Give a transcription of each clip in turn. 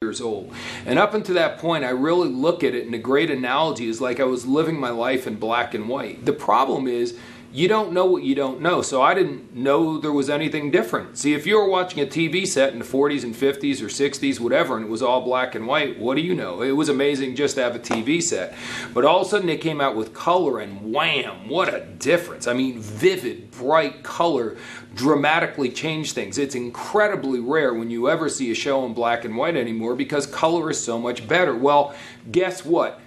years old. And up until that point, I really look at it, and a great analogy is like I was living my life in black and white. The problem is, you don't know what you don't know. So I didn't know there was anything different. See, if you were watching a TV set in the 40s and 50s or 60s, whatever, and it was all black and white, what do you know? It was amazing just to have a TV set. But all of a sudden they came out with color, and wham, what a difference. I mean, vivid, bright color dramatically changed things. It's incredibly rare when you ever see a show in black and white anymore because color is so much better. Well, guess what?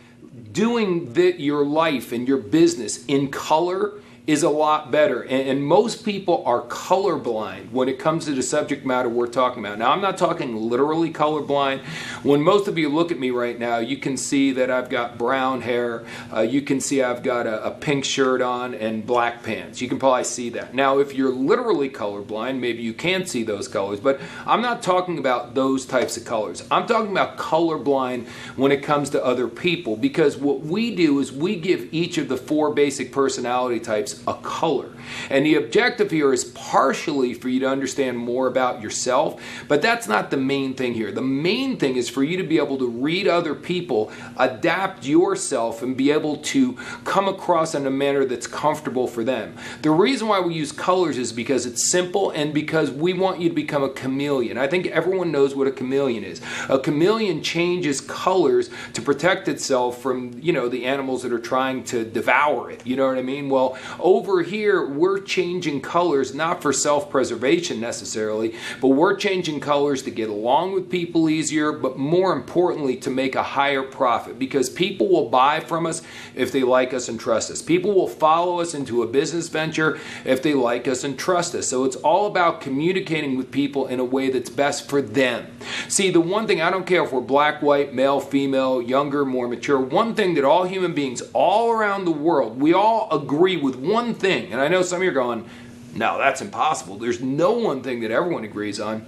Doing your life and your business in color is a lot better. And most people are colorblind when it comes to the subject matter we're talking about. Now, I'm not talking literally colorblind. When most of you look at me right now, you can see that I've got brown hair. You can see I've got a pink shirt on and black pants. You can probably see that. Now, if you're literally colorblind, maybe you can't see those colors, but I'm not talking about those types of colors. I'm talking about colorblind when it comes to other people, because what we do is we give each of the 4 basic personality types a color. And the objective here is partially for you to understand more about yourself, but that's not the main thing here. The main thing is for you to be able to read other people, adapt yourself, and be able to come across in a manner that's comfortable for them. The reason why we use colors is because it's simple and because we want you to become a chameleon. I think everyone knows what a chameleon is. A chameleon changes colors to protect itself from, the animals that are trying to devour it. You know what I mean? Well, over here, we're changing colors not for self-preservation necessarily, but we're changing colors to get along with people easier, but more importantly, to make a higher profit, because people will buy from us if they like us and trust us. People will follow us into a business venture if they like us and trust us. So it's all about communicating with people in a way that's best for them. See, the one thing, I don't care if we're black, white, male, female, younger, more mature, one thing that all human beings all around the world, we all agree with one thing, and I know some of you are going, no, that's impossible. There's no one thing that everyone agrees on.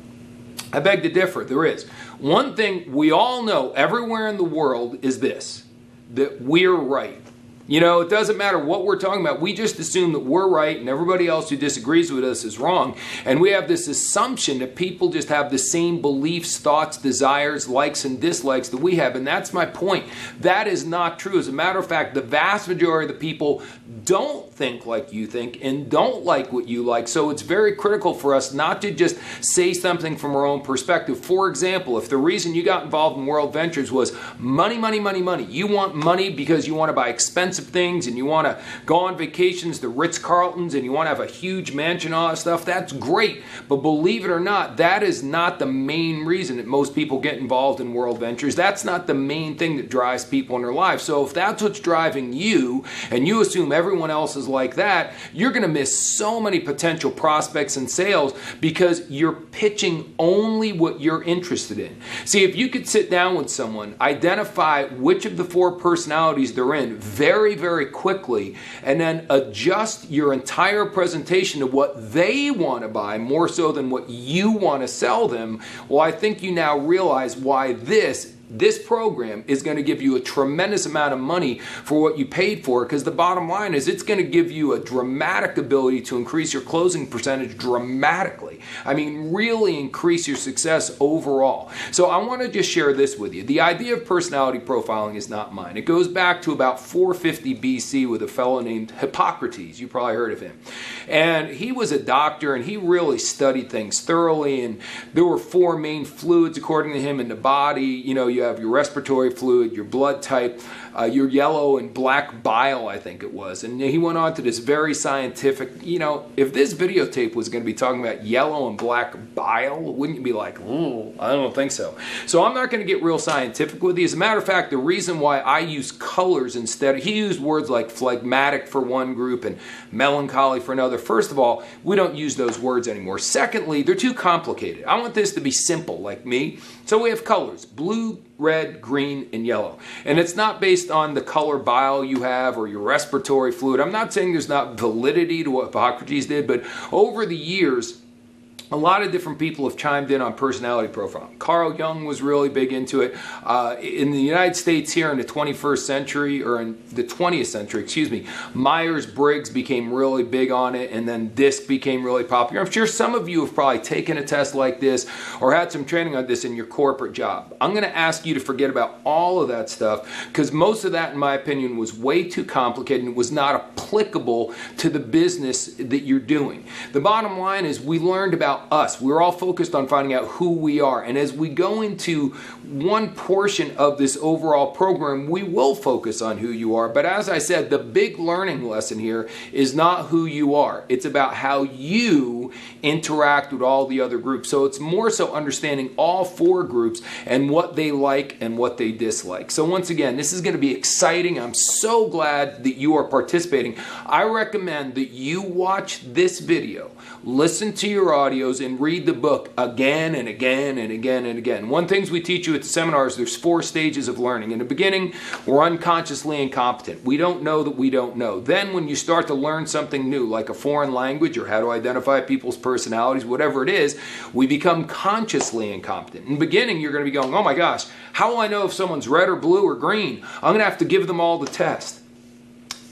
I beg to differ. There is. One thing we all know everywhere in the world is this, that we're right. It doesn't matter what we're talking about. We just assume that we're right and everybody else who disagrees with us is wrong. And we have this assumption that people just have the same beliefs, thoughts, desires, likes and dislikes that we have. And that's my point. That is not true. As a matter of fact, the vast majority of the people don't think like you think and don't like what you like. So it's very critical for us not to just say something from our own perspective. For example, if the reason you got involved in World Ventures was money, money, money, money. You want money because you want to buy expensive things and you want to go on vacations to Ritz-Carltons and you want to have a huge mansion, all that stuff, that's great. But believe it or not, that is not the main reason that most people get involved in World Ventures. That's not the main thing that drives people in their lives. So if that's what's driving you and you assume everyone else is like that, you're going to miss so many potential prospects and sales because you're pitching only what you're interested in. See, if you could sit down with someone, identify which of the 4 personalities they're in very, very quickly, and then adjust your entire presentation to what they want to buy more so than what you want to sell them, well, I think you now realize why this program is going to give you a tremendous amount of money for what you paid for, because the bottom line is it's going to give you a dramatic ability to increase your closing percentage dramatically. I mean, really increase your success overall. So I want to just share this with you. The idea of personality profiling is not mine. It goes back to about 450 BC with a fellow named Hippocrates. You probably heard of him. And he was a doctor and he really studied things thoroughly, and there were 4 main fluids according to him in the body. You have your respiratory fluid, your blood type, your yellow and black bile, I think it was. And he went on to this very scientific, if this videotape was going to be talking about yellow and black bile, wouldn't you be like, oh, I don't think so. So I'm not going to get real scientific with you. As a matter of fact, the reason why I use colors instead, he used words like phlegmatic for one group and melancholy for another. First of all, we don't use those words anymore. Secondly, they're too complicated. I want this to be simple, like me. So we have colors, blue, red, green, and yellow. And it's not based on the color bile you have or your respiratory fluid. I'm not saying there's not validity to what Hippocrates did, but over the years, A lot of different people have chimed in on personality profiling. Carl Jung was really big into it. In the United States here in the 21st century, or in the 20th century, excuse me, Myers-Briggs became really big on it, and then DISC became really popular. I'm sure some of you have probably taken a test like this or had some training on this in your corporate job. I'm going to ask you to forget about all of that stuff, because most of that, in my opinion, was way too complicated and was not applicable to the business that you're doing. The bottom line is we learned about us. We're all focused on finding out who we are. And as we go into one portion of this overall program, we will focus on who you are. But as I said, the big learning lesson here is not who you are. It's about how you interact with all the other groups. So it's more so understanding all four groups and what they like and what they dislike. So once again, this is going to be exciting. I'm so glad that you are participating. I recommend that you watch this video, listen to your audios, and read the book again and again and again and again. One thing we teach you at the seminars, there's 4 stages of learning. In the beginning, we're unconsciously incompetent. We don't know that we don't know. Then when you start to learn something new, like a foreign language or how to identify people's personalities, whatever it is, we become consciously incompetent. In the beginning, you're going to be going, oh my gosh, how will I know if someone's red or blue or green? I'm going to have to give them all the test.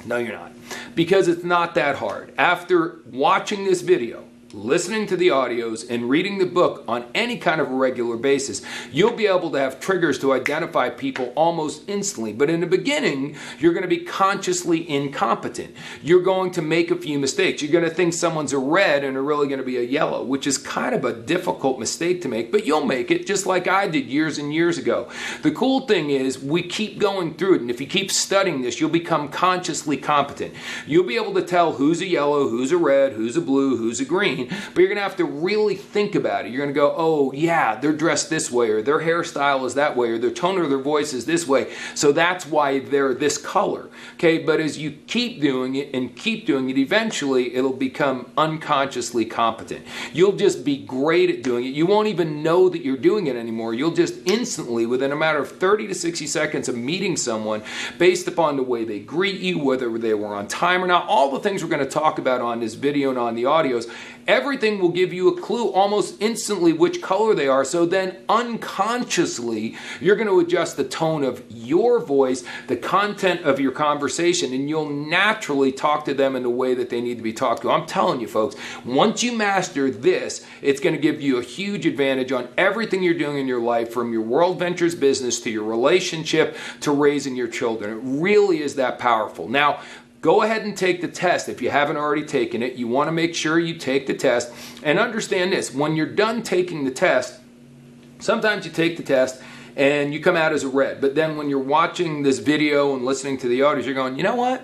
No, you're not. Because it's not that hard. After watching this video, listening to the audios, and reading the book on any kind of a regular basis, you'll be able to have triggers to identify people almost instantly. But in the beginning, you're going to be consciously incompetent. You're going to make a few mistakes. You're going to think someone's a red and are really going to be a yellow, which is kind of a difficult mistake to make, but you'll make it just like I did years and years ago. The cool thing is we keep going through it, and if you keep studying this, you'll become consciously competent. You'll be able to tell who's a yellow, who's a red, who's a blue, who's a green, but you're going to have to really think about it. You're going to go, oh yeah, they're dressed this way, or their hairstyle is that way, or their tone of their voice is this way, so that's why they're this color. Okay, but as you keep doing it and keep doing it, eventually it'll become unconsciously competent. You'll just be great at doing it. You won't even know that you're doing it anymore. You'll just instantly, within a matter of 30 to 60 seconds of meeting someone, based upon the way they greet you, whether they were on time or not, all the things we're going to talk about on this video and on the audios, everything will give you a clue almost instantly which color they are. So then unconsciously, you're going to adjust the tone of your voice, the content of your conversation, and you'll naturally talk to them in the way that they need to be talked to. I'm telling you folks, once you master this, it's going to give you a huge advantage on everything you're doing in your life, from your World Ventures business to your relationship to raising your children. It really is that powerful. Now, go ahead and take the test. If you haven't already taken it, you want to make sure you take the test. And understand this, when you're done taking the test, sometimes you take the test and you come out as a red. But then when you're watching this video and listening to the audios, you're going, you know what?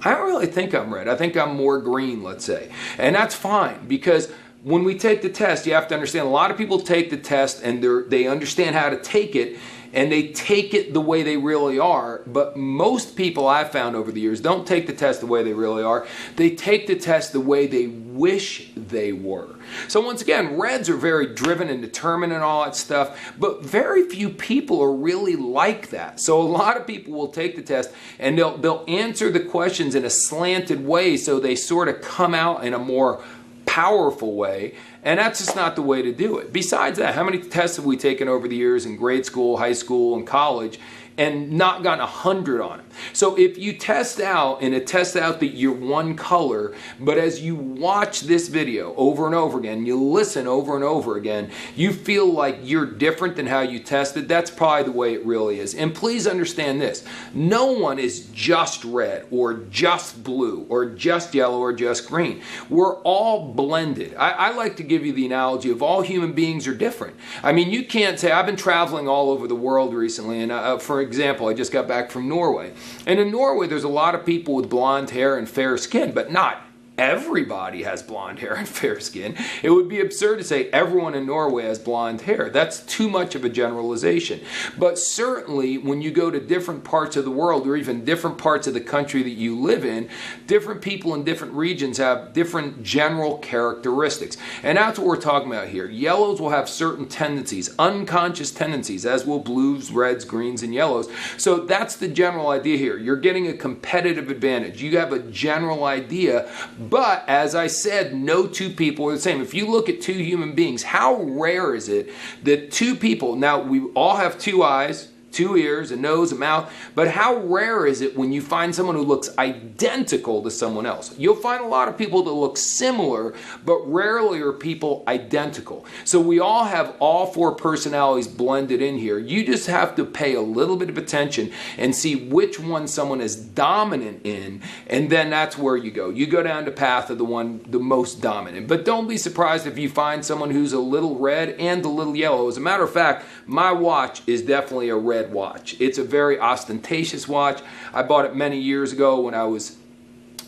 I don't really think I'm red. I think I'm more green, let's say. And that's fine, because when we take the test, you have to understand, a lot of people take the test and they understand how to take it, and they take it the way they really are. But most people I've found over the years don't take the test the way they really are. They take the test the way they wish they were. So once again, reds are very driven and determined and all that stuff, but very few people are really like that. So a lot of people will take the test and they'll answer the questions in a slanted way, so they sort of come out in a more powerful way, and that's just not the way to do it. Besides that, how many tests have we taken over the years in grade school, high school, and college, and not gotten 100 on them? So if you test out, and it tests out that you're one color, but as you watch this video over and over again, you listen over and over again, you feel like you're different than how you tested, that's probably the way it really is. And please understand this, no one is just red or just blue or just yellow or just green. We're all blended. I like to give you the analogy of all human beings are different. I mean, you can't say, I've been traveling all over the world recently, and for example, I just got back from Norway. And in Norway, there's a lot of people with blonde hair and fair skin, but not everybody has blonde hair and fair skin. It would be absurd to say everyone in Norway has blonde hair. That's too much of a generalization. But certainly when you go to different parts of the world, or even different parts of the country that you live in, different people in different regions have different general characteristics. And that's what we're talking about here. Yellows will have certain tendencies, unconscious tendencies, as will blues, reds, greens, and yellows. So that's the general idea here. You're getting a competitive advantage. You have a general idea, But as I said, no two people are the same. If you look at two human beings, how rare is it that two people, now we all have two eyes, two ears, a nose, a mouth, but how rare is it when you find someone who looks identical to someone else? You'll find a lot of people that look similar, but rarely are people identical. So we all have all four personalities blended in here. You just have to pay a little bit of attention and see which one someone is dominant in, and then that's where you go. You go down the path of the most dominant. But don't be surprised if you find someone who's a little red and a little yellow. As a matter of fact, my watch is definitely a red watch. It's a very ostentatious watch. I bought it many years ago when I was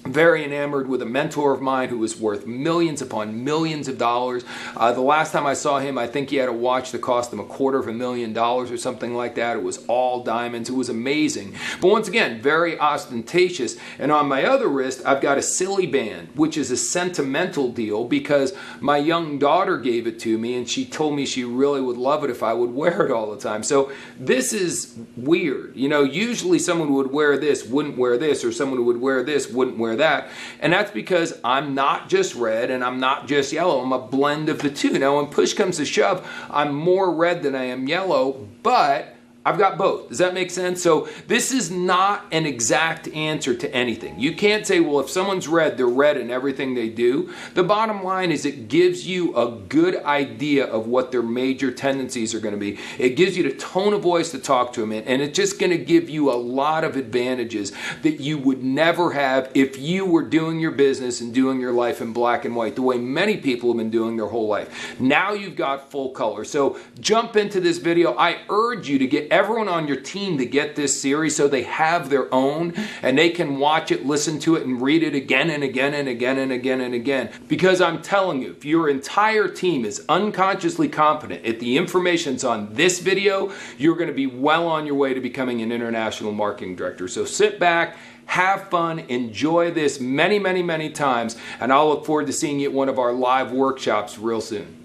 very enamored with a mentor of mine who was worth millions upon millions of dollars. The last time I saw him, I think he had a watch that cost him $250,000 or something like that. It was all diamonds. It was amazing. But once again, very ostentatious. And on my other wrist, I've got a Silly Band, which is a sentimental deal because my young daughter gave it to me and she told me she really would love it if I would wear it all the time. So this is weird. You know, usually someone who would wear this wouldn't wear this, or someone who would wear this wouldn't wear that. And that's because I'm not just red and I'm not just yellow. I'm a blend of the two. Now when push comes to shove, I'm more red than I am yellow, but I've got both. Does that make sense? So this is not an exact answer to anything. You can't say, well, if someone's red, they're red in everything they do. The bottom line is it gives you a good idea of what their major tendencies are going to be. It gives you the tone of voice to talk to them in, and it's just going to give you a lot of advantages that you would never have if you were doing your business and doing your life in black and white, the way many people have been doing their whole life. Now you've got full color. So jump into this video. I urge you to get everyone on your team to get this series so they have their own and they can watch it, listen to it, and read it again and again and again and again and again. Because I'm telling you, if your entire team is unconsciously competent at the information that's on this video, you're going to be well on your way to becoming an international marketing director. So sit back, have fun, enjoy this many, many, many times, and I'll look forward to seeing you at one of our live workshops real soon.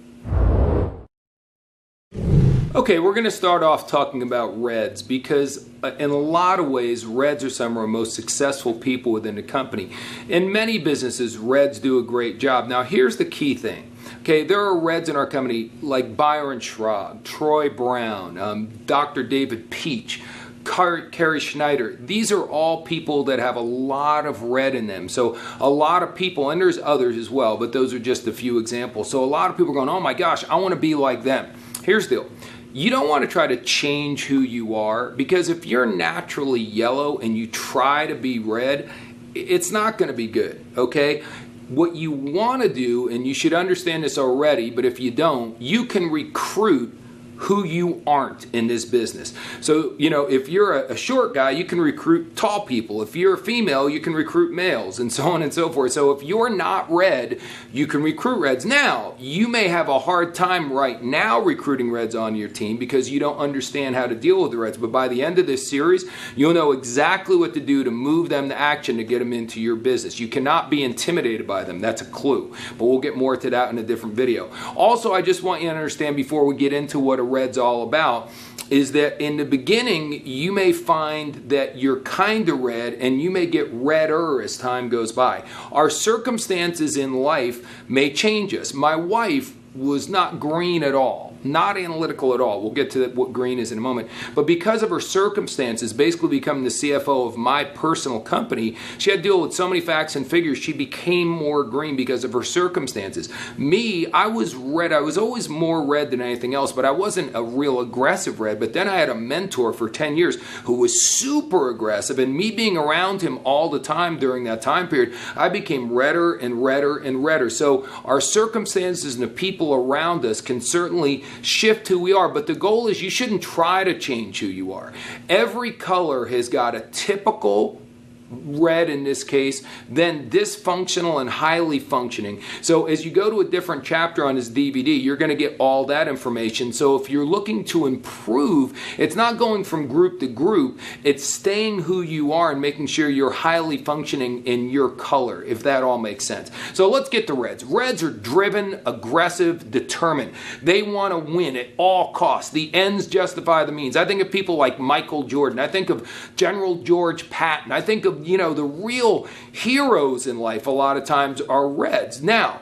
Okay, we're going to start off talking about reds because in a lot of ways, reds are some of our most successful people within the company. In many businesses, reds do a great job. Now, here's the key thing. Okay, there are reds in our company like Byron Schrag, Troy Brown, Dr. David Peach, Carrie Schneider. These are all people that have a lot of red in them. So a lot of people, and there's others as well, but those are just a few examples. So a lot of people are going, oh my gosh, I want to be like them. Here's the deal. You don't want to try to change who you are, because if you're naturally yellow and you try to be red, it's not going to be good, okay? What you want to do, and you should understand this already, but if you don't, you can recruit who you aren't in this business. So, you know, if you're a short guy, you can recruit tall people. If you're a female, you can recruit males, and so on and so forth. So if you're not red, you can recruit reds. Now, you may have a hard time right now recruiting reds on your team because you don't understand how to deal with the reds. But by the end of this series, you'll know exactly what to do to move them to action to get them into your business. You cannot be intimidated by them. That's a clue. But we'll get more to that in a different video. Also, I just want you to understand before we get into what a red's all about is that in the beginning you may find that you're kind of red and you may get redder as time goes by. Our circumstances in life may change us. My wife was not green at all, not analytical at all. We'll get to what green is in a moment. But because of her circumstances, basically becoming the CFO of my personal company, she had to deal with so many facts and figures, she became more green because of her circumstances. Me, I was red. I was always more red than anything else, but I wasn't a real aggressive red. But then I had a mentor for 10 years who was super aggressive, and me being around him all the time during that time period, I became redder and redder and redder. So our circumstances and the people around us can certainly shift who we are, but the goal is you shouldn't try to change who you are. Every color has got a typical red in this case, then dysfunctional and highly functioning. So as you go to a different chapter on this DVD, you're going to get all that information. So if you're looking to improve, it's not going from group to group, it's staying who you are and making sure you're highly functioning in your color, if that all makes sense. So let's get to reds. Reds are driven, aggressive, determined. They want to win at all costs. The ends justify the means. I think of people like Michael Jordan. I think of General George Patton. I think of of, the real heroes in life a lot of times are Reds. Now,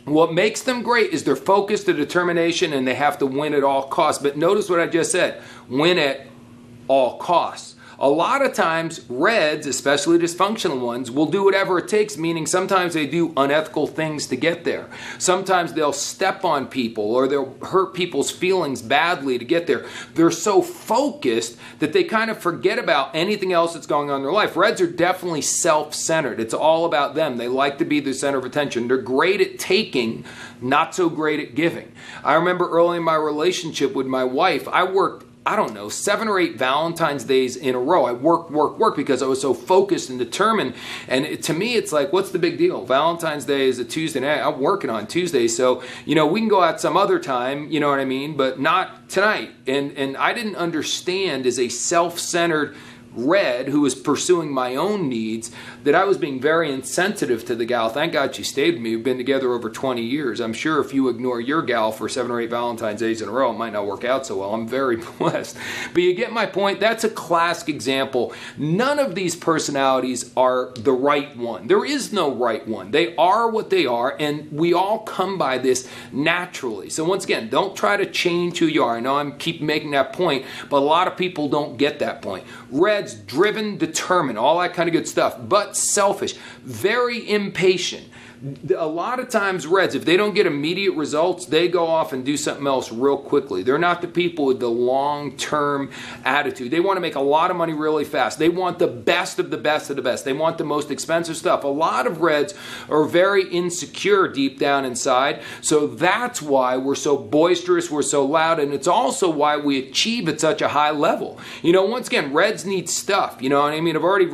what makes them great is their focus, their determination, and they have to win at all costs. But notice what I just said, win at all costs. A lot of times, Reds, especially dysfunctional ones, will do whatever it takes, meaning sometimes they do unethical things to get there. Sometimes they'll step on people or they'll hurt people's feelings badly to get there. They're so focused that they kind of forget about anything else that's going on in their life. Reds are definitely self-centered. It's all about them. They like to be the center of attention. They're great at taking, not so great at giving. I remember early in my relationship with my wife, I worked 7 or 8 Valentine's days in a row. I work because I was so focused and determined. And to me, it's like, what's the big deal? Valentine's Day is a Tuesday night. I'm working on Tuesday. So, we can go out some other time, you know what I mean? But not tonight. And I didn't understand as a self-centered Red, who was pursuing my own needs, that I was being very insensitive to the gal. Thank God she stayed with me. We've been together over 20 years. I'm sure if you ignore your gal for 7 or 8 Valentine's days in a row, it might not work out so well. I'm very blessed. But you get my point. That's a classic example. None of these personalities are the right one. There is no right one. They are what they are, and we all come by this naturally. So once again, don't try to change who you are. I know I keep making that point, but a lot of people don't get that point. Reds, driven, determined, all that kind of good stuff, but selfish, very impatient. A lot of times Reds, if they don't get immediate results, they go off and do something else real quickly. They're not the people with the long-term attitude. They want to make a lot of money really fast. They want the best of the best of the best. They want the most expensive stuff. A lot of Reds are very insecure deep down inside, so that's why we're so boisterous, we're so loud, and it's also why we achieve at such a high level. Once again, Reds need stuff. You know what I mean? I've already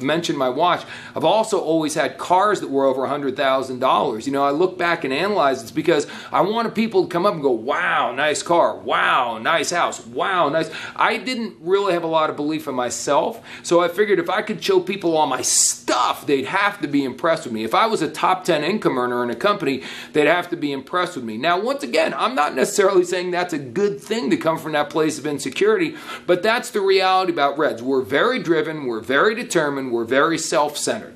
mentioned my watch. I've also always had cars that were over $100,000. I look back and analyze it's because I wanted people to come up and go, wow, nice car, wow, nice house, wow, nice. I didn't really have a lot of belief in myself, so I figured if I could show people all my stuff, they'd have to be impressed with me. If I was a top 10 income earner in a company, they'd have to be impressed with me. Now, once again, I'm not necessarily saying that's a good thing to come from that place of insecurity, but that's the reality about Reds. We're very driven, we're very determined, we're very self-centered.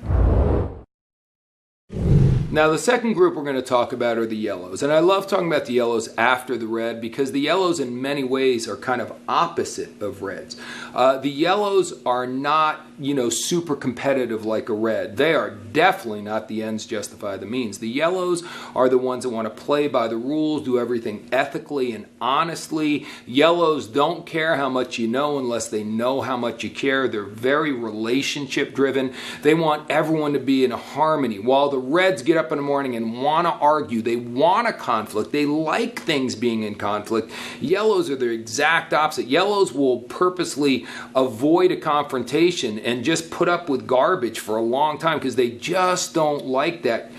Now, the second group we're going to talk about are the yellows. And I love talking about the yellows after the red because the yellows in many ways are kind of opposite of reds. The yellows are not, super competitive like a red. They are definitely not the ends justify the means. The yellows are the ones that want to play by the rules, do everything ethically and honestly. Yellows don't care how much you know unless they know how much you care. They're very relationship driven. They want everyone to be in harmony. While the reds get up in the morning and want to argue, they want a conflict, they like things being in conflict. Yellows are the exact opposite. Yellows will purposely avoid a confrontation and just put up with garbage for a long time because they just don't like that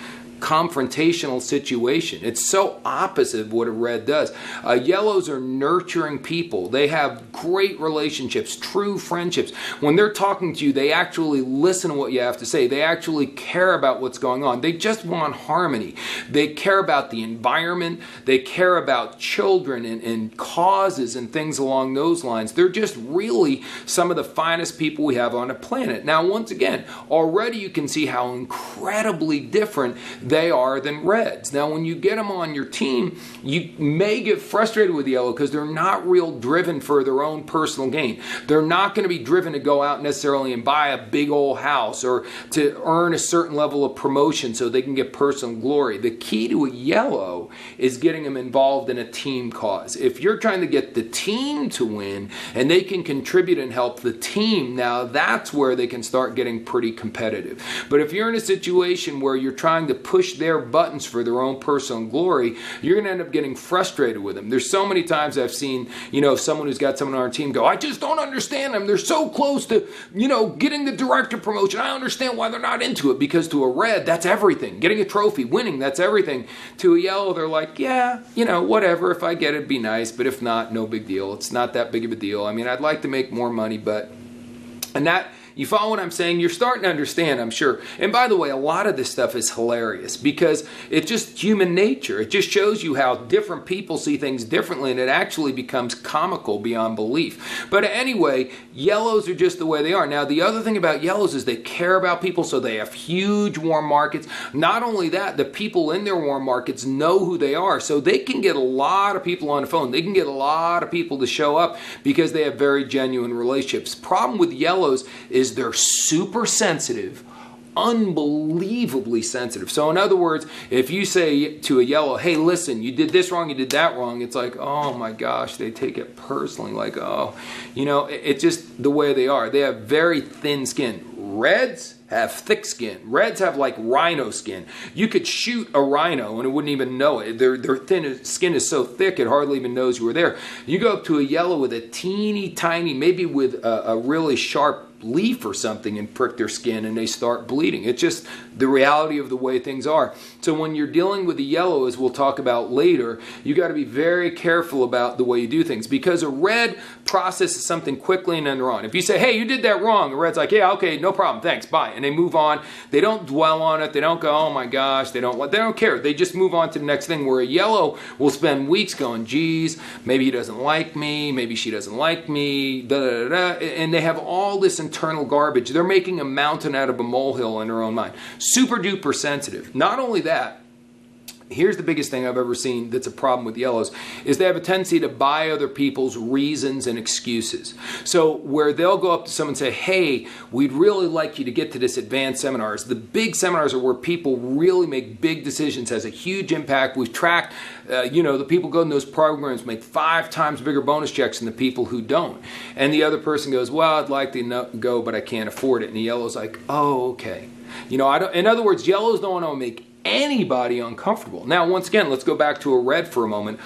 confrontational situation. It's so opposite of what a red does. Yellows are nurturing people. They have great relationships, true friendships. When they're talking to you, they actually listen to what you have to say. They actually care about what's going on. They just want harmony. They care about the environment. They care about children and causes and things along those lines. They're just really some of the finest people we have on the planet. Now, once again, already you can see how incredibly different they are than reds. Now, when you get them on your team, you may get frustrated with yellow because they're not real driven for their own personal gain. They're not going to be driven to go out necessarily and buy a big old house or to earn a certain level of promotion so they can get personal glory. The key to a yellow is getting them involved in a team cause. If you're trying to get the team to win and they can contribute and help the team, now that's where they can start getting pretty competitive. But if you're in a situation where you're trying to push their buttons for their own personal glory, you're going to end up getting frustrated with them. There's so many times I've seen, someone who's got someone on our team go, I just don't understand them. They're so close to, getting the director promotion. I understand why they're not into it, because to a red, that's everything. Getting a trophy, winning, that's everything. To a yellow, they're like, yeah, whatever. If I get it, it'd be nice. But if not, no big deal. It's not that big of a deal. I mean, I'd like to make more money, and that You follow what I'm saying? You're starting to understand, I'm sure. And by the way, a lot of this stuff is hilarious because it's just human nature. It just shows you how different people see things differently, and it actually becomes comical beyond belief. But anyway, yellows are just the way they are. Now, the other thing about yellows is they care about people, so they have huge warm markets. Not only that, the people in their warm markets know who they are, so they can get a lot of people on the phone. They can get a lot of people to show up because they have very genuine relationships. Problem with yellows is they're super sensitive, unbelievably sensitive. So in other words, if you say to a yellow, hey, listen, you did this wrong, you did that wrong, it's like, oh my gosh, they take it personally, like, oh, you know, it's just the way they are. They have very thin skin. Reds have thick skin. Reds have like rhino skin. You could shoot a rhino and it wouldn't even know it. Their thin skin is so thick it hardly even knows you were there. You go up to a yellow with a teeny tiny, maybe with a really sharp leaf or something, and prick their skin and they start bleeding. It's just the reality of the way things are. So when you're dealing with the yellow, as we'll talk about later, you got to be very careful about the way you do things, because a red processes something quickly and then they're on. If you say, hey, you did that wrong, a red's like, yeah, okay, no problem, thanks, bye, and they move on. They don't dwell on it. They don't go, oh my gosh, they don't care. They just move on to the next thing, where a yellow will spend weeks going, geez, maybe he doesn't like me, maybe she doesn't like me, da da da da, and they have all this internal garbage. They're making a mountain out of a molehill in their own mind. Super duper sensitive. Not only that, here's the biggest thing I've ever seen that's a problem with yellows, is they have a tendency to buy other people's reasons and excuses. So where they'll go up to someone and say, hey, we'd really like you to get to this advanced seminars. The big seminars are where people really make big decisions, has a huge impact. We've tracked, the people go in those programs make 5 times bigger bonus checks than the people who don't. And the other person goes, well, I'd like to go, but I can't afford it. And the yellow's like, oh, okay. In other words, yellows don't want to make anybody uncomfortable. Now, once again, let's go back to a red for a moment.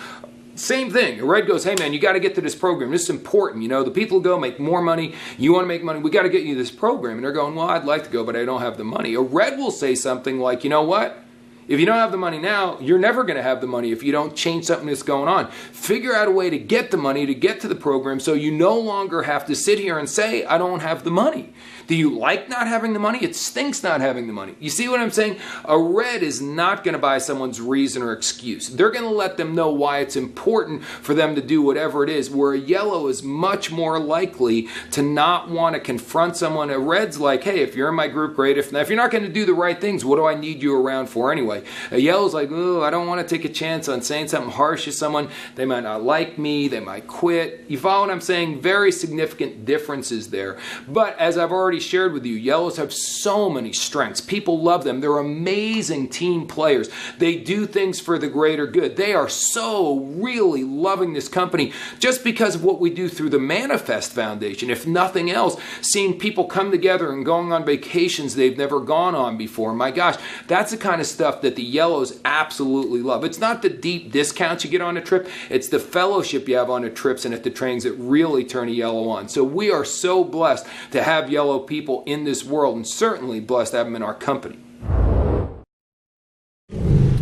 Same thing. A red goes, hey man, you got to get to this program. This is important. The people who go make more money. You want to make money. We got to get you this program. And they're going, well, I'd like to go, but I don't have the money. A red will say something like, you know what? If you don't have the money now, you're never going to have the money if you don't change something that's going on. Figure out a way to get the money, to get to the program, so you no longer have to sit here and say, I don't have the money. Do you like not having the money? It stinks not having the money. You see what I'm saying? A red is not going to buy someone's reason or excuse. They're going to let them know why it's important for them to do whatever it is, where a yellow is much more likely to not want to confront someone. A red's like, hey, if you're in my group, great. If you're not going to do the right things, what do I need you around for anyway? A yellow's like, oh, I don't want to take a chance on saying something harsh to someone. They might not like me. They might quit. You follow what I'm saying? Very significant differences there. But as I've already shared with you, yellows have so many strengths. People love them. They're amazing team players. They do things for the greater good. They are so really loving this company just because of what we do through the Manifest Foundation. If nothing else, seeing people come together and going on vacations they've never gone on before. My gosh, that's the kind of stuff that the yellows absolutely love. It's not the deep discounts you get on a trip. It's the fellowship you have on the trips and at the trainings that really turn a yellow on. So we are so blessed to have yellow people in this world, and certainly blessed to have them in our company.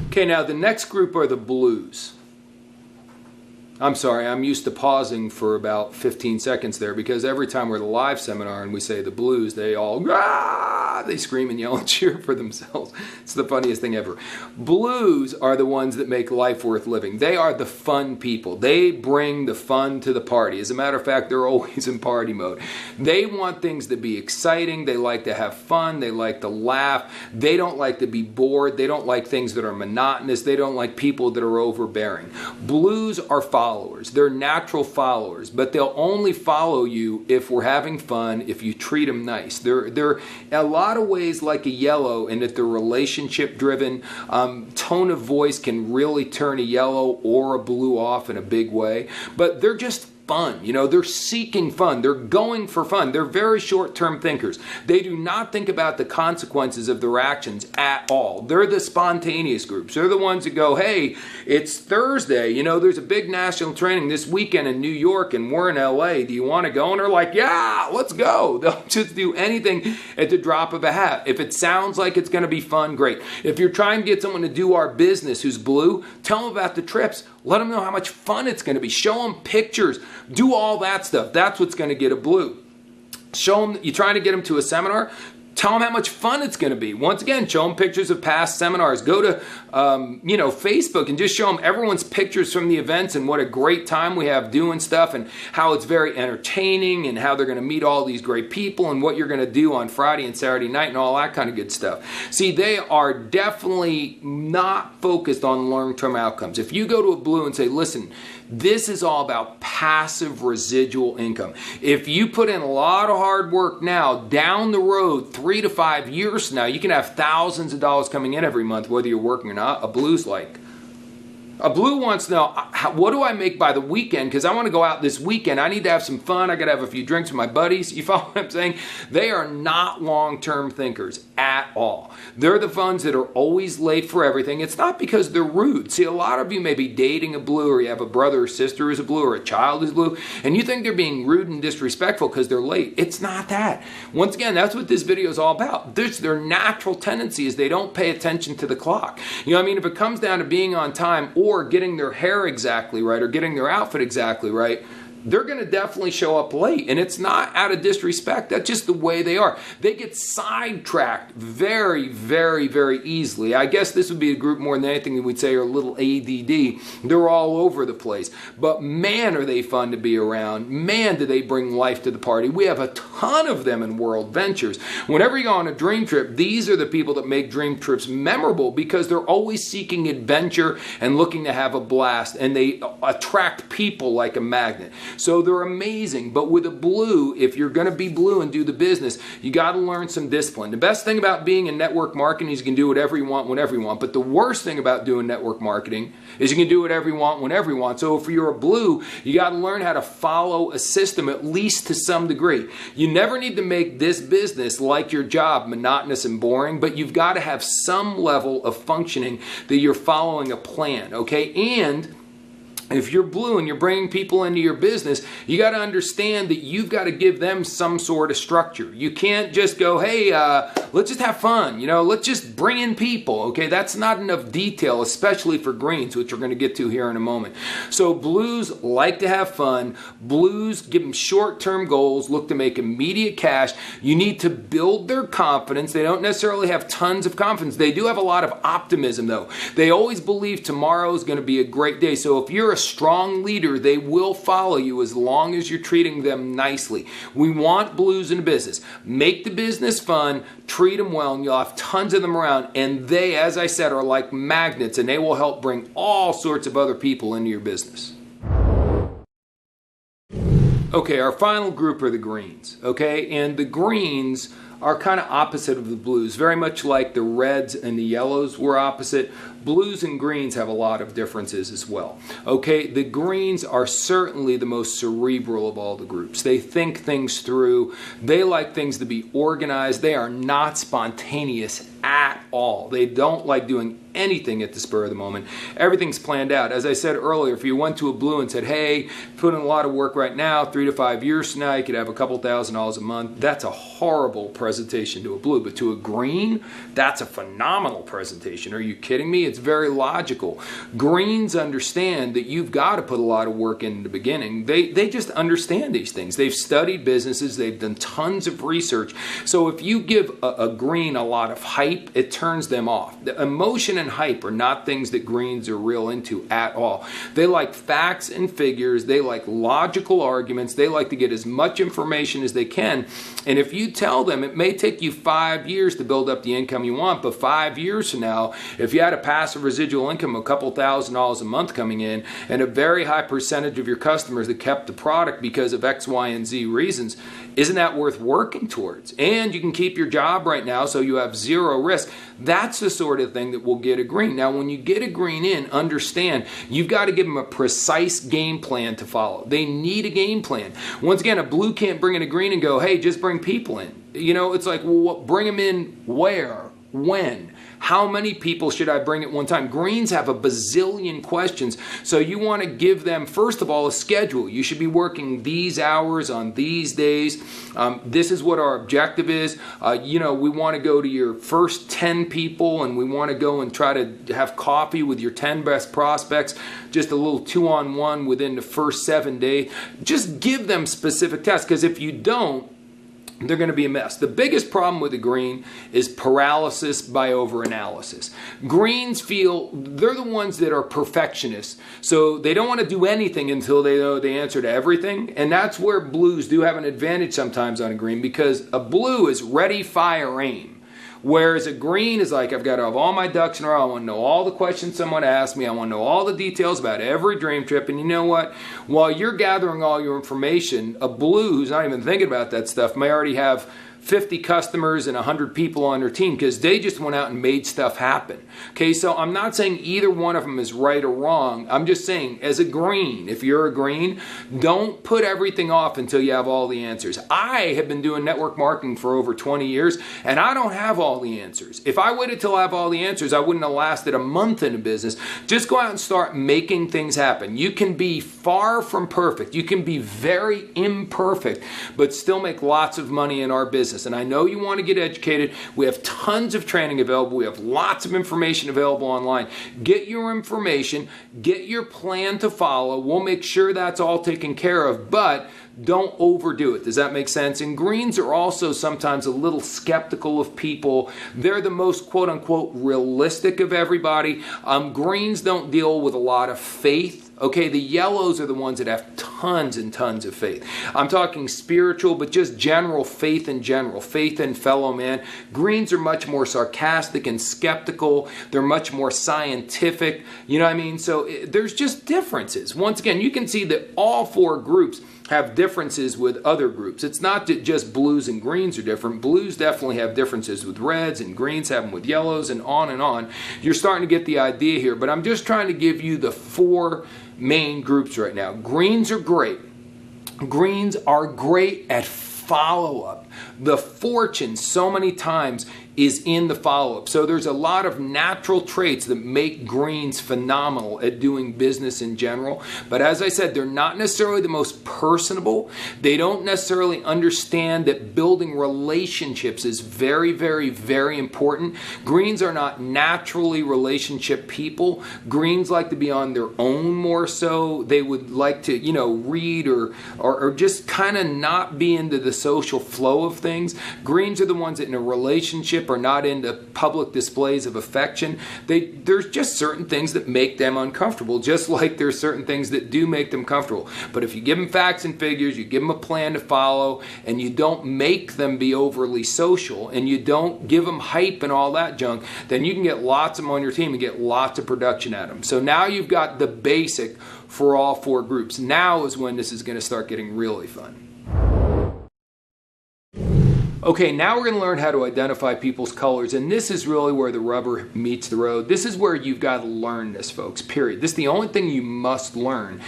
Okay, now the next group are the blues. I'm sorry, I'm used to pausing for about 15 seconds there, because every time we're at a live seminar and we say the blues, they all, they scream and yell and cheer for themselves. It's the funniest thing ever. Blues are the ones that make life worth living. They are the fun people. They bring the fun to the party. As a matter of fact, they're always in party mode. They want things to be exciting. They like to have fun. They like to laugh. They don't like to be bored. They don't like things that are monotonous. They don't like people that are overbearing. Blues are followers. They're natural followers, but they'll only follow you if we're having fun, if you treat them nice. They're a lot of ways like a yellow in that they're relationship driven. Tone of voice can really turn a yellow or a blue off in a big way, but they're just fun. They're seeking fun. They're going for fun. They're very short-term thinkers. They do not think about the consequences of their actions at all. They're the spontaneous groups. They're the ones that go, hey, it's Thursday. There's a big national training this weekend in New York and we're in LA. Do you want to go? And they're like, yeah, let's go. They'll just do anything at the drop of a hat. If it sounds like it's going to be fun, great. If you're trying to get someone to do our business who's blue, tell them about the trips. Let them know how much fun it's going to be. Show them pictures. Do all that stuff. That's what's going to get a blue. Show them, you're trying to get them to a seminar, tell them how much fun it's going to be. Once again, show them pictures of past seminars. Go to, Facebook and just show them everyone's pictures from the events and what a great time we have doing stuff and how it's very entertaining and how they're going to meet all these great people and what you're going to do on Friday and Saturday night and all that kind of good stuff. See, they are definitely not focused on long-term outcomes. If you go to a Blue and say, listen, this is all about passive residual income. If you put in a lot of hard work now, down the road, 3 to 5 years from now, you can have thousands of dollars coming in every month, whether you're working or not. A Blue's like, a Blue wants to know, what do I make by the weekend? Because I want to go out this weekend. I need to have some fun. I got to have a few drinks with my buddies. You follow what I'm saying? They are not long-term thinkers at all. They're the ones that are always late for everything. It's not because they're rude. See, a lot of you may be dating a Blue, or you have a brother or sister who's a Blue, or a child who's Blue, and you think they're being rude and disrespectful because they're late. It's not that. Once again, that's what this video is all about. Their natural tendency is they don't pay attention to the clock. You know what I mean? If it comes down to being on time or getting their hair exactly right or getting their outfit exactly right, they're going to definitely show up late. And it's not out of disrespect. That's just the way they are. They get sidetracked very, very, very easily. I guess this would be a group more than anything that we'd say are a little ADD. They're all over the place. But man, are they fun to be around. Man, do they bring life to the party. We have a ton of them in World Ventures. Whenever you go on a dream trip, these are the people that make dream trips memorable because they're always seeking adventure and looking to have a blast. And they attract people like a magnet. So they're amazing. But with a Blue, if you're going to be Blue and do the business, you got to learn some discipline. The best thing about being in network marketing is you can do whatever you want, whenever you want. But the worst thing about doing network marketing is you can do whatever you want, whenever you want. So if you're a Blue, you got to learn how to follow a system, at least to some degree. You never need to make this business, like your job, monotonous and boring, but you've got to have some level of functioning that you're following a plan, okay? And if you're Blue and you're bringing people into your business, you got to understand that you've got to give them some sort of structure. You can't just go, hey, let's just have fun. Let's just bring in people. Okay, that's not enough detail, especially for greens, which we're going to get to here in a moment. So Blues like to have fun. Blues give them short-term goals, look to make immediate cash. You need to build their confidence. They don't necessarily have tons of confidence. They do have a lot of optimism, though. They always believe tomorrow is going to be a great day. So if you're a strong leader, they will follow you as long as you're treating them nicely. We want Blues in the business. Make the business fun, treat them well, and you'll have tons of them around. And they, as I said, are like magnets, and they will help bring all sorts of other people into your business. Okay, our final group are the greens, okay? And the greens are kind of opposite of the Blues, very much like the reds and the yellows were opposite. Blues and greens have a lot of differences as well. Okay, the greens are certainly the most cerebral of all the groups. They think things through. They like things to be organized. They are not spontaneous at all. They don't like doing anything at the spur of the moment. Everything's planned out. As I said earlier, if you went to a Blue and said, hey, put in a lot of work right now, 3 to 5 years from now, you could have a couple $1,000s a month. That's a horrible presentation to a Blue. But to a green, that's a phenomenal presentation. Are you kidding me? It's very logical. Greens understand that you've got to put a lot of work in the beginning. They just understand these things. They've studied businesses. They've done tons of research. So if you give a green a lot of hype, it turns them off. The emotion and hype are not things that greens are real into at all. They like facts and figures. They like logical arguments. They like to get as much information as they can. And if you tell them it may take you 5 years to build up the income you want, but 5 years from now, if you had a passive residual income of a couple $1,000s a month coming in and a very high percentage of your customers that kept the product because of X, Y, and Z reasons, isn't that worth working towards? And you can keep your job right now so you have zero risk. That's the sort of thing that will get a green. Now, when you get a green in, understand you've got to give them a precise game plan to follow. They need a game plan. Once again, a Blue can't bring in a green and go, hey, just bring people in. It's like, well, bring them in where? When? How many people should I bring at one time? Greens have a bazillion questions. So you want to give them, first of all, a schedule. You should be working these hours on these days. This is what our objective is. We want to go to your first 10 people and we want to go and try to have coffee with your 10 best prospects. Just a little 2-on-1 within the first 7 days. Just give them specific tasks, because if you don't, they're going to be a mess. The biggest problem with a green is paralysis by overanalysis. Greens feel they're the ones that are perfectionists, so they don't want to do anything until they know the answer to everything, and that's where blues do have an advantage sometimes on a green, because a blue is ready, fire, aim. Whereas a green is like, I've got to have all my ducks in a row. I want to know all the questions someone asked me. I want to know all the details about every dream trip. And you know what? While you're gathering all your information, a blue who's not even thinking about that stuff may already have 50 customers and 100 people on their team because they just went out and made stuff happen. Okay, so I'm not saying either one of them is right or wrong. I'm just saying, as a green, if you're a green, don't put everything off until you have all the answers. I have been doing network marketing for over 20 years, and I don't have all the answers. If I waited till I have all the answers, I wouldn't have lasted a month in a business. Just go out and start making things happen. You can be far from perfect. You can be very imperfect, but still make lots of money in our business. And I know you want to get educated. We have tons of training available. We have lots of information available online. Get your information, get your plan to follow. We'll make sure that's all taken care of, but don't overdo it. Does that make sense? And greens are also sometimes a little skeptical of people. They're the most quote unquote realistic of everybody. Greens don't deal with a lot of faith. Okay, the yellows are the ones that have tons and tons of faith. I'm talking spiritual, but just general faith in general, faith in fellow man. Greens are much more sarcastic and skeptical. They're much more scientific. You know what I mean? So there's just differences. Once again, you can see that all four groups have differences with other groups. It's not that just blues and greens are different. Blues definitely have differences with reds, and greens have them with yellows, and on and on. You're starting to get the idea here, but I'm just trying to give you the four main groups right now. Greens are great. Greens are great at follow-up. The fortune so many times is in the follow-up. So there's a lot of natural traits that make greens phenomenal at doing business in general. But as I said, they're not necessarily the most personable. They don't necessarily understand that building relationships is very, very, very important. Greens are not naturally relationship people. Greens like to be on their own more so. They would like to, read or just kind of not be into the social flow of things. Greens are the ones that in a relationship are not into public displays of affection. There's just certain things that make them uncomfortable, just like there's certain things that do make them comfortable. But if you give them facts and figures, you give them a plan to follow, and you don't make them be overly social, and you don't give them hype and all that junk, then you can get lots of them on your team and get lots of production at them. So now you've got the basic for all four groups. Now is when this is going to start getting really fun. Okay, now we're going to learn how to identify people's colors, and this is really where the rubber meets the road. This is where you've got to learn this, folks, period. This is the only thing you must learn,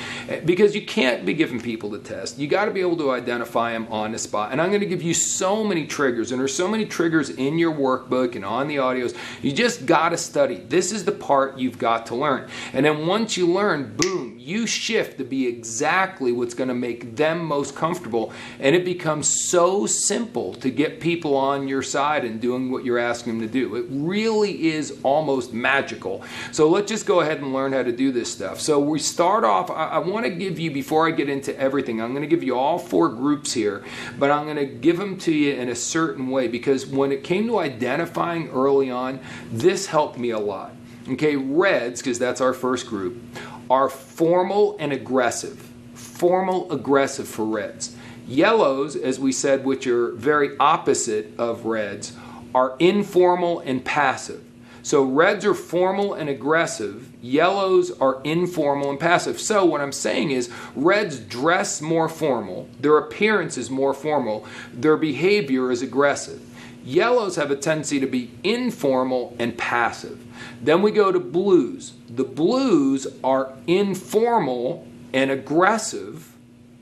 because you can't be giving people the test. You got to be able to identify them on the spot, and I'm going to give you so many triggers, and there's so many triggers in your workbook and on the audios. You just got to study. This is the part you've got to learn, and then once you learn, boom, you shift to be exactly what's going to make them most comfortable, and it becomes so simple to get people on your side and doing what you're asking them to do. It really is almost magical. So let's just go ahead and learn how to do this stuff. So we start off, I want to give you, before I get into everything, I'm going to give you all four groups here, but I'm going to give them to you in a certain way, because when it came to identifying early on, this helped me a lot. Okay, reds, because that's our first group, are formal and aggressive. Formal, aggressive for reds. Yellows, as we said, which are very opposite of reds, are informal and passive. So reds are formal and aggressive. Yellows are informal and passive. So what I'm saying is reds dress more formal. Their appearance is more formal. Their behavior is aggressive. Yellows have a tendency to be informal and passive. Then we go to blues. The blues are informal and aggressive.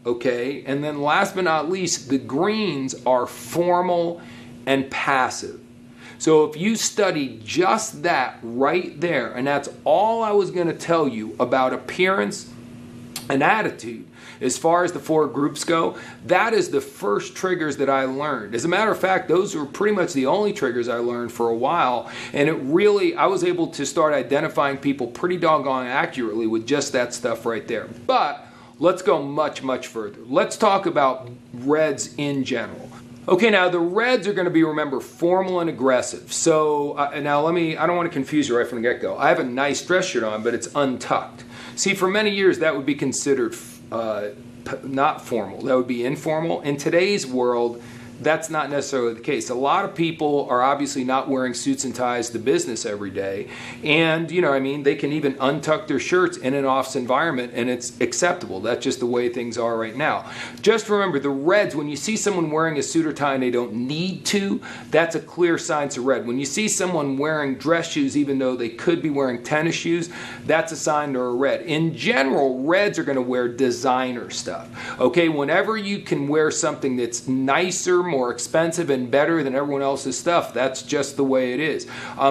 Okay, and then last but not least, the greens are formal and passive. So if you study just that right there, and that's all I was going to tell you about appearance and attitude, as far as the four groups go, that is the first triggers that I learned. As a matter of fact, those were pretty much the only triggers I learned for a while, and I was able to start identifying people pretty doggone accurately with just that stuff right there. But let's go much, much further. Let's talk about reds in general. Okay, now the Reds are going to be, remember, formal and aggressive. So now I don't want to confuse you right from the get-go. I have a nice dress shirt on, but it's untucked. See, for many years that would be considered not formal. That would be informal. In today's world, that's not necessarily the case. A lot of people are obviously not wearing suits and ties to business every day. And, they can even untuck their shirts in an office environment and it's acceptable. That's just the way things are right now. Just remember, the Reds, when you see someone wearing a suit or tie and they don't need to, that's a clear sign to red. When you see someone wearing dress shoes even though they could be wearing tennis shoes, that's a sign they're a Red. In general, Reds are going to wear designer stuff. Okay, whenever you can wear something that's nicer, more expensive and better than everyone else's stuff, that's just the way it is.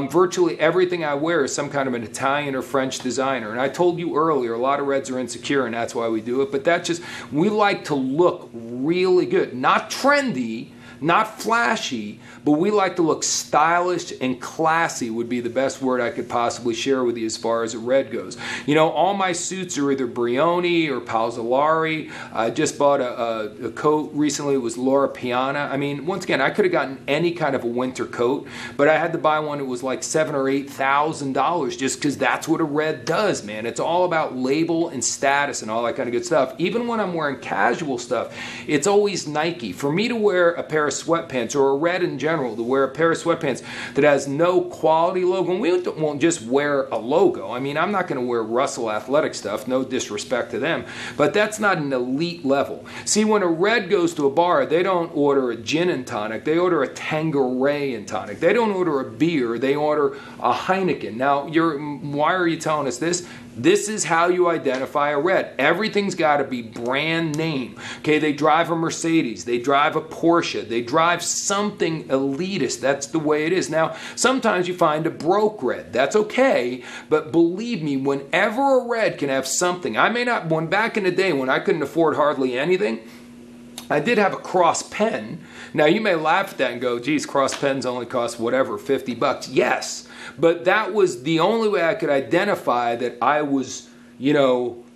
Virtually everything I wear is some kind of an Italian or French designer. And I told you earlier, a lot of Reds are insecure and that's why we do it. But that's just, we like to look really good. Not trendy, not flashy, but we like to look stylish and classy would be the best word I could possibly share with you as far as a Red goes. All my suits are either Brioni or Palzolari. I just bought a coat recently. It was Loro Piana. Once again, I could have gotten any kind of a winter coat, but I had to buy one that was like $7,000 or $8,000 just because that's what a Red does, man. It's all about label and status and all that kind of good stuff. Even when I'm wearing casual stuff, it's always Nike. For me to wear a pair of sweatpants, or a Red in general, to wear a pair of sweatpants that has no quality logo, and we won't just wear a logo. I'm not going to wear Russell Athletic stuff, no disrespect to them, but that's not an elite level. See, when a Red goes to a bar, they don't order a gin and tonic, they order a Tanqueray and tonic. They don't order a beer, they order a Heineken. Now, why are you telling us this? This is how you identify a Red. Everything's got to be brand name. Okay, they drive a Mercedes, they drive a Porsche, they drive something elitist. That's the way it is. Now, sometimes you find a broke Red. That's okay, but believe me, whenever a Red can have something, when back in the day when I couldn't afford hardly anything, I did have a Cross pen. Now, you may laugh at that and go, geez, Cross pens only cost whatever, $50. Yes, but that was the only way I could identify that I was,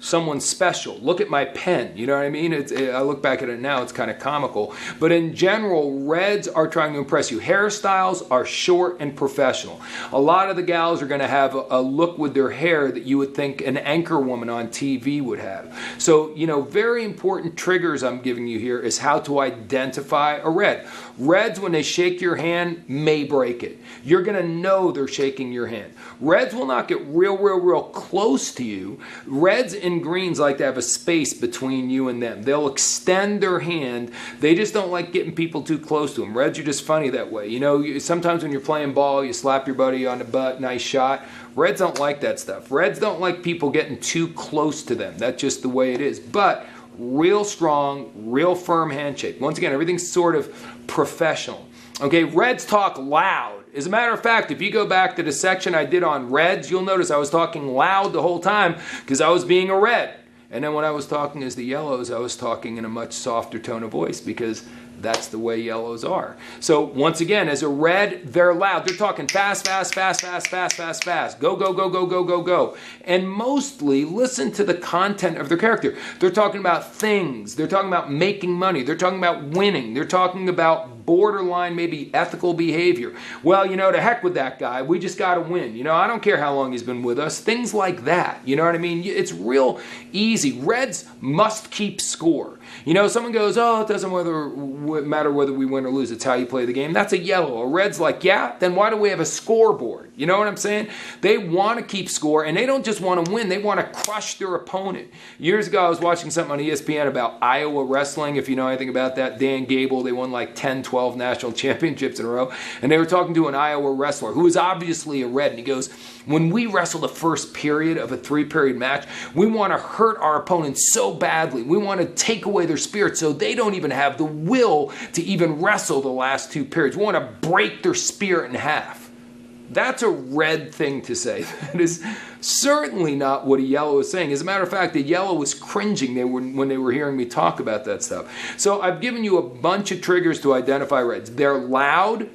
someone special. Look at my pen, you know what I mean? I look back at it now, it's kind of comical. But in general, Reds are trying to impress you. Hairstyles are short and professional. A lot of the gals are going to have a look with their hair that you would think an anchor woman on TV would have. So, very important triggers I'm giving you here is how to identify a Red. Reds, when they shake your hand, may break it. You're going to know they're shaking your hand. Reds will not get real close to you. Reds and greens like to have a space between you and them. They'll extend their hand. They just don't like getting people too close to them. Reds are just funny that way. Sometimes when you're playing ball, you slap your buddy on the butt, nice shot. Reds don't like that stuff. Reds don't like people getting too close to them. That's just the way it is. But real strong, real firm handshake. Once again, everything's sort of professional. Okay, Reds talk loud. As a matter of fact, if you go back to the section I did on Reds, you'll notice I was talking loud the whole time because I was being a Red. And then when I was talking as the Yellows, I was talking in a much softer tone of voice because that's the way Yellows are. So once again, as a Red, they're loud. They're talking fast. Go. And mostly listen to the content of their character. They're talking about things. They're talking about making money. They're talking about winning. They're talking about borderline maybe ethical behavior. Well, to heck with that guy. We just got to win. I don't care how long he's been with us. Things like that. You know what I mean? It's real easy. Reds must keep score. Someone goes, it doesn't matter whether we win or lose. It's how you play the game. That's a Yellow. A Red's like, yeah, then why do we have a scoreboard? You know what I'm saying? They want to keep score, and they don't just want to win. They want to crush their opponent. Years ago, I was watching something on ESPN about Iowa wrestling, if you know anything about that. Dan Gable, they won like 10, 12 national championships in a row, and they were talking to an Iowa wrestler who was obviously a Red, and he goes, when we wrestle the first period of a 3-period match, we want to hurt our opponents so badly. We want to take away their spirit so they don't even have the will to even wrestle the last 2 periods. We want to break their spirit in half. That's a Red thing to say. That is certainly not what a Yellow is saying. As a matter of fact, the Yellow was cringing when they were hearing me talk about that stuff. So I've given you a bunch of triggers to identify Reds. They're loud.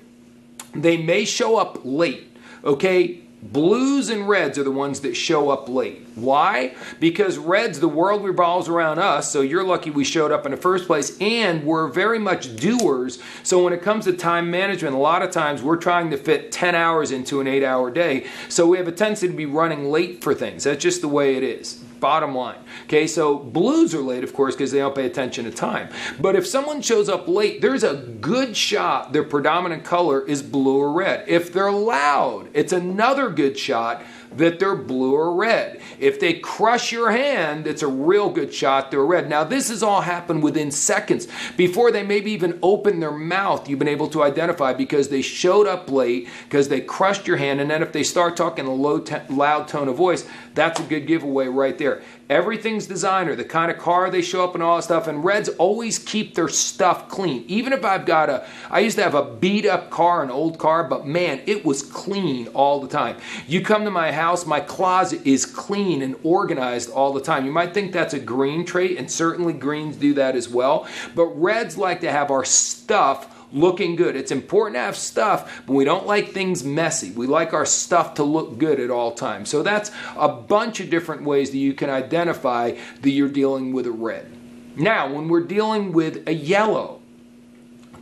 They may show up late. Okay? Blues and Reds are the ones that show up late. Why? Because Reds, the world revolves around us, so you're lucky we showed up in the first place, and we're very much doers. So when it comes to time management, a lot of times we're trying to fit 10 hours into an 8-hour day, so we have a tendency to be running late for things. That's just the way it is. Bottom line. Okay, so Blues are late, of course, because they don't pay attention to time. But if someone shows up late, there's a good shot their predominant color is blue or red. If they're loud, it's another good shot that they're blue or red. If they crush your hand, it's a real good shot they're red. Now, this has all happened within seconds. Before they maybe even open their mouth, you've been able to identify because they showed up late, because they crushed your hand, and then if they start talking a loud tone of voice, that's a good giveaway right there. Everything's designer, the kind of car they show up and all that stuff, and Reds always keep their stuff clean. Even if I used to have a beat up car, an old car, but man, it was clean all the time. You come to my house, my closet is clean and organized all the time. You might think that's a green trait, and certainly greens do that as well, but Reds like to have our stuff looking good. It's important to have stuff, but we don't like things messy. We like our stuff to look good at all times. So that's a bunch of different ways that you can identify that you're dealing with a red. Now, when we're dealing with a yellow,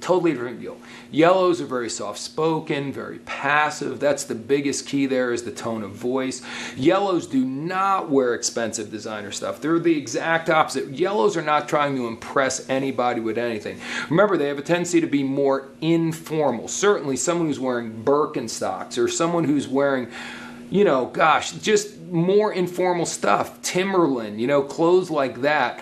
totally different deal. Yellows are very soft-spoken, very passive. That's the biggest key there, is the tone of voice. Yellows do not wear expensive designer stuff. They're the exact opposite. Yellows are not trying to impress anybody with anything. Remember, they have a tendency to be more informal. Certainly someone who's wearing Birkenstocks, or someone who's wearing, just more informal stuff. Timberland, clothes like that.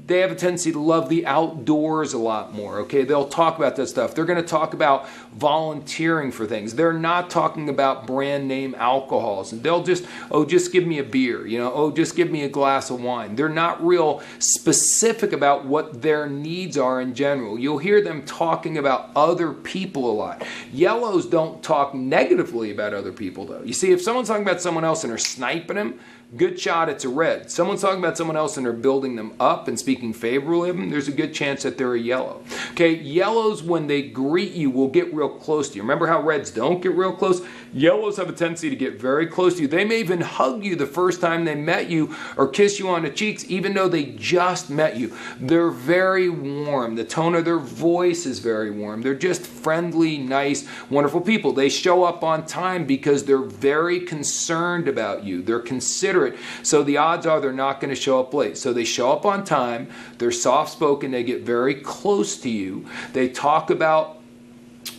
They have a tendency to love the outdoors a lot more, okay? They'll talk about that stuff. They're going to talk about volunteering for things. They're not talking about brand name alcohols. And they'll just give me a beer, just give me a glass of wine. They're not real specific about what their needs are in general. You'll hear them talking about other people a lot. Yellows don't talk negatively about other people, though. You see, if someone's talking about someone else and they're sniping them, good shot it's a red. Someone's talking about someone else and they're building them up and speaking favorably of them, there's a good chance that they're a yellow. Okay, yellows, when they greet you, will get real close to you. Remember how Reds don't get real close? Yellows have a tendency to get very close to you. They may even hug you the first time they met you or kiss you on the cheeks, even though they just met you. They're very warm. The tone of their voice is very warm. They're just friendly, nice, wonderful people. They show up on time because they're very concerned about you. They're considerate. So the odds are they're not going to show up late. So they show up on time. They're soft-spoken. They get very close to you. They talk about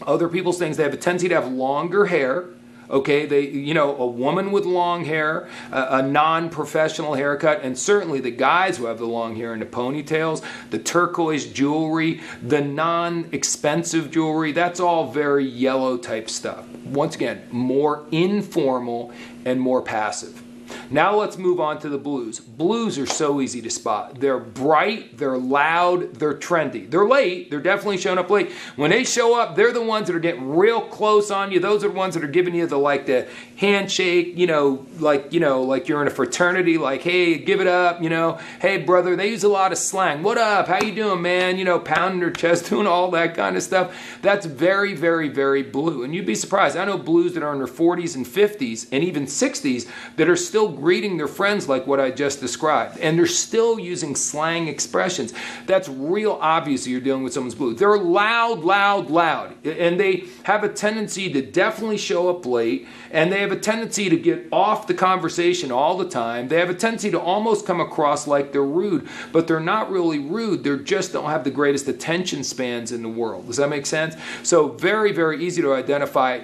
other people's things. They have a tendency to have longer hair. Okay, a woman with long hair, a non-professional haircut, and certainly the guys who have the long hair and the ponytails, the turquoise jewelry, the non-expensive jewelry, that's all very yellow type stuff. Once again, more informal and more passive. Now let's move on to the blues. Blues are so easy to spot. They're bright, they're loud, they're trendy. They're late, they're definitely showing up late. When they show up, they're the ones that are getting real close on you. Those are the ones that are giving you the handshake, like you're in a fraternity, like, hey, give it up, hey brother. They use a lot of slang. What up? How you doing, man? Pounding their chest, doing all that kind of stuff. That's very, very, very blue. And you'd be surprised. I know blues that are in their 40s and 50s and even 60s that are still greeting their friends like what I just described. And they're still using slang expressions. That's real obvious you're dealing with someone's blue. They're loud, loud, loud. And they have a tendency to definitely show up late. And they have a tendency to get off the conversation all the time. They have a tendency to almost come across like they're rude. But they're not really rude. They just don't have the greatest attention spans in the world. Does that make sense? So very, very easy to identify.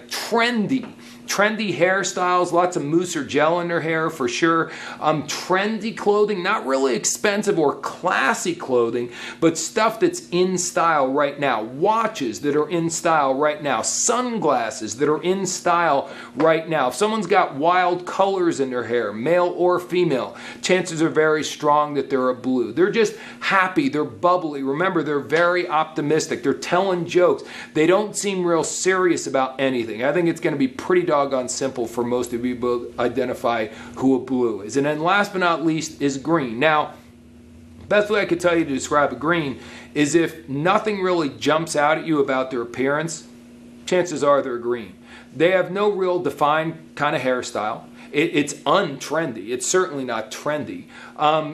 Trendy hairstyles, lots of mousse or gel in their hair for sure. Trendy clothing, not really expensive or classy clothing, but stuff that's in style right now. Watches that are in style right now. Sunglasses that are in style right now. If someone's got wild colors in their hair, male or female, chances are very strong that they're a blue. They're just happy. They're bubbly. Remember, they're very optimistic. They're telling jokes. They don't seem real serious about anything. I think it's going to be pretty doggone simple for most of you to identify who a blue is. And then last but not least is green. Now, best way I could tell you to describe a green is if nothing really jumps out at you about their appearance, chances are they're green. They have no real defined kind of hairstyle. It's untrendy. It's certainly not trendy.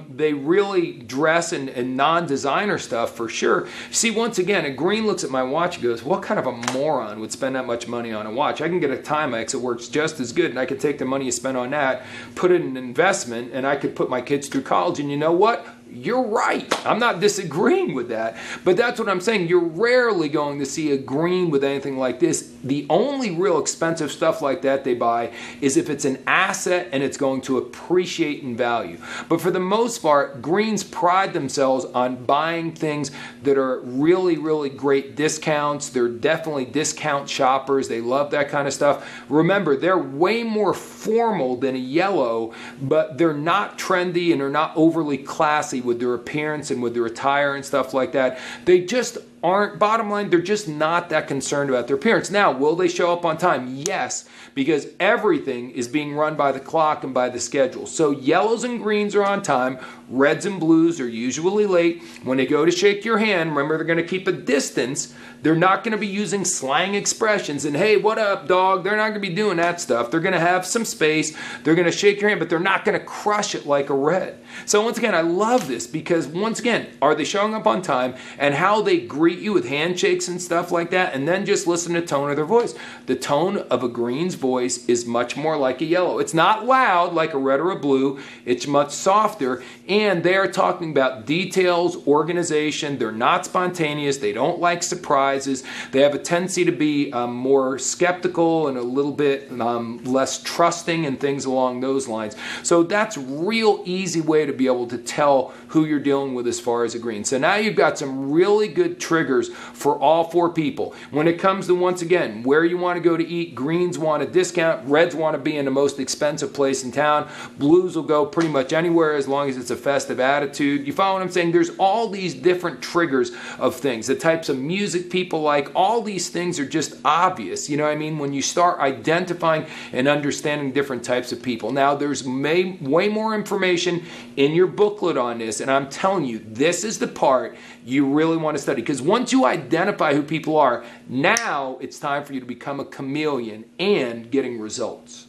They really dress in non-designer stuff for sure. See, once again, a green looks at my watch and goes, what kind of a moron would spend that much money on a watch? I can get a Timex that works just as good, and I could take the money you spend on that, put it in an investment, and I could put my kids through college. And you know what? You're right. I'm not disagreeing with that, but that's what I'm saying. You're rarely going to see a green with anything like this. The only real expensive stuff like that they buy is if it's an asset and it's going to appreciate in value. But for the most part, greens pride themselves on buying things that are really, really great discounts. They're definitely discount shoppers. They love that kind of stuff. Remember, they're way more formal than a yellow, but they're not trendy and they're not overly classy with their appearance and with their attire and stuff like that. They just aren't, bottom line, they're just not that concerned about their appearance. Now, will they show up on time? Yes, because everything is being run by the clock and by the schedule. So yellows and greens are on time. Reds and blues are usually late. When they go to shake your hand, remember they're going to keep a distance. They're not going to be using slang expressions and, hey, what up, dog? They're not going to be doing that stuff. They're going to have some space. They're going to shake your hand, but they're not going to crush it like a red. So once again, I love this because, once again, are they showing up on time, and how they greet you with handshakes and stuff like that, and then just listen to the tone of their voice. The tone of a green's voice is much more like a yellow. It's not loud like a red or a blue. It's much softer, and they are talking about details, organization. They're not spontaneous. They don't like surprises. They have a tendency to be more skeptical and a little bit less trusting and things along those lines. So that's a real easy way to be able to tell who you're dealing with as far as a green. So now you've got some really good triggers for all four people. When it comes to, once again, where you want to go to eat, greens want a discount, reds want to be in the most expensive place in town, blues will go pretty much anywhere as long as it's a festive attitude. You follow what I'm saying? There's all these different triggers of things. The types of music people like, all these things are just obvious. You know what I mean? When you start identifying and understanding different types of people. Now, there's way more information in your booklet on this, and I'm telling you, this is the part you really want to study, because once you identify who people are, now it's time for you to become a chameleon and getting results.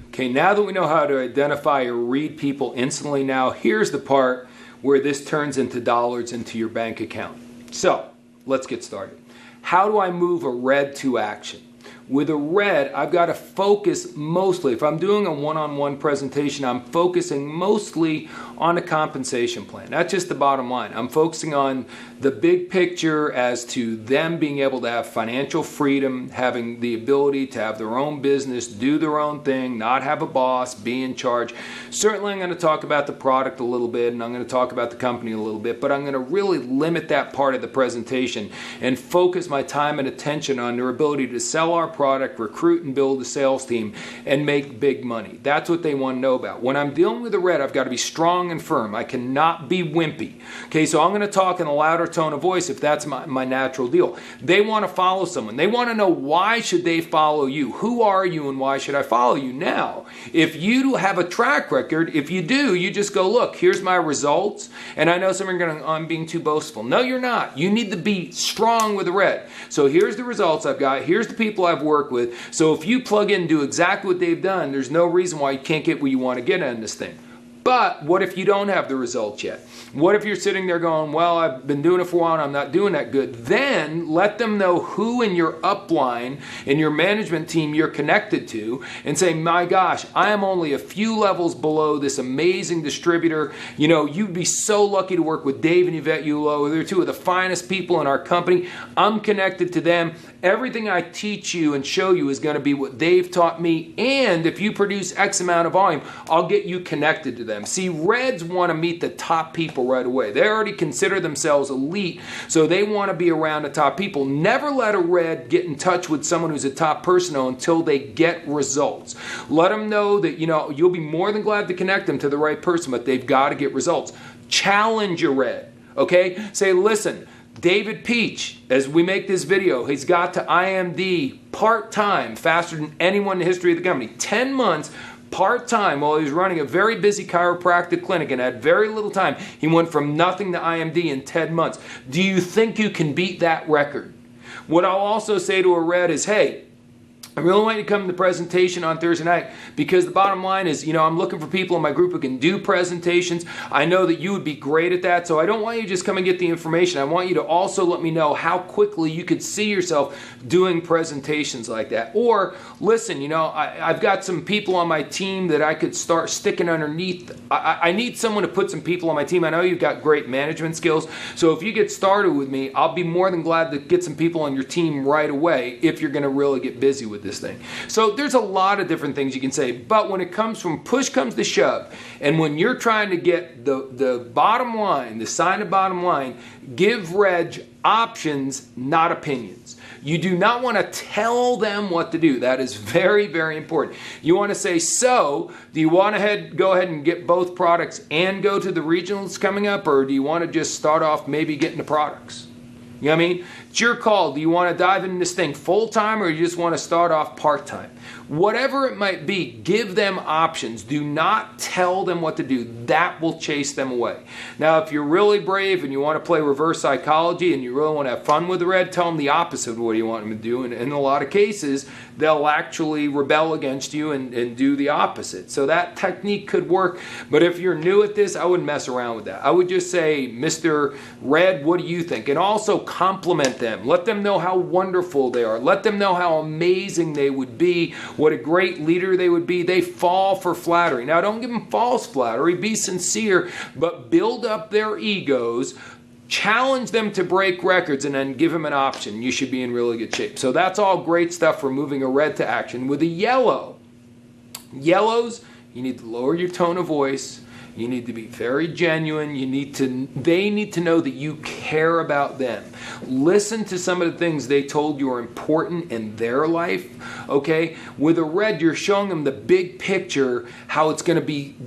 Okay, now that we know how to identify or read people instantly, now here's the part where this turns into dollars into your bank account. So, let's get started. How do I move a red to action? With a red, I've got to focus mostly. If I'm doing a one-on-one presentation, I'm focusing mostly on a compensation plan. That's just the bottom line. I'm focusing on the big picture as to them being able to have financial freedom, having the ability to have their own business, do their own thing, not have a boss, be in charge. Certainly I'm going to talk about the product a little bit, and I'm going to talk about the company a little bit, but I'm going to really limit that part of the presentation and focus my time and attention on their ability to sell our product, recruit and build a sales team, and make big money. That's what they want to know about. When I'm dealing with a red, I've got to be strong and firm. I cannot be wimpy. Okay, so I'm going to talk in a louder tone of voice if that's my natural deal. They want to follow someone. They want to know, why should they follow you? Who are you and why should I follow you? Now, if you have a track record, if you do, you just go, look, here's my results. And I know some are going, I'm being too boastful. No, you're not. You need to be strong with the red. So here's the results I've got. Here's the people I've worked with. So if you plug in and do exactly what they've done, there's no reason why you can't get where you want to get in this thing. But what if you don't have the results yet? What if you're sitting there going, well, I've been doing it for a while and I'm not doing that good? Then let them know who in your upline, in your management team you're connected to, and say, my gosh, I am only a few levels below this amazing distributor. You know, you'd be so lucky to work with Dave and Yvette Yulo. They're two of the finest people in our company. I'm connected to them. Everything I teach you and show you is going to be what they've taught me. And if you produce X amount of volume, I'll get you connected to them. See, reds want to meet the top people right away. They already consider themselves elite, so they want to be around the top people. Never let a red get in touch with someone who's a top person until they get results. Let them know that, you know, you'll be more than glad to connect them to the right person, but they've got to get results. Challenge a red, okay? Say, listen, David Peach, as we make this video, he's got to IMD part-time, faster than anyone in the history of the company. 10 months part-time while he was running a very busy chiropractic clinic and had very little time. He went from nothing to IMD in 10 months. Do you think you can beat that record? What I'll also say to a red is, hey, I really want you to come to the presentation on Thursday night because the bottom line is, I'm looking for people in my group who can do presentations. I know that you would be great at that, so I don't want you to just come and get the information. I want you to also let me know how quickly you could see yourself doing presentations like that. Or, listen, I've got some people on my team that I could start sticking underneath. I need someone to put some people on my team. I know you've got great management skills, so if you get started with me, I'll be more than glad to get some people on your team right away if you're going to really get busy with this thing. So there's a lot of different things you can say, but when it comes from push comes to shove, and when you're trying to get the bottom line, the sign of bottom line, give Reg options, not opinions. You do not want to tell them what to do. That is very, very important. You want to say, so, do you want to go ahead and get both products and go to the regionals coming up, or do you want to just start off maybe getting the products? You know what I mean? It's your call. Do you want to dive into this thing full-time, or you just want to start off part-time? Whatever it might be, give them options. Do not tell them what to do. That will chase them away. Now, if you're really brave and you want to play reverse psychology and you really want to have fun with the Red, tell them the opposite of what you want them to do. And in a lot of cases, they'll actually rebel against you and do the opposite. So that technique could work. But if you're new at this, I wouldn't mess around with that. I would just say, Mr. Red, what do you think? And also compliment them. Let them know how wonderful they are. Let them know how amazing they would be, what a great leader they would be. They fall for flattery. Now, don't give them false flattery. Be sincere, but build up their egos. Challenge them to break records and then give them an option. You should be in really good shape. So that's all great stuff for moving a red to action. With a yellow, yellows, you need to lower your tone of voice. You need to be very genuine. They need to know that you care about them. Listen to some of the things they told you are important in their life, okay? With a red, you're showing them the big picture, how it's going to be,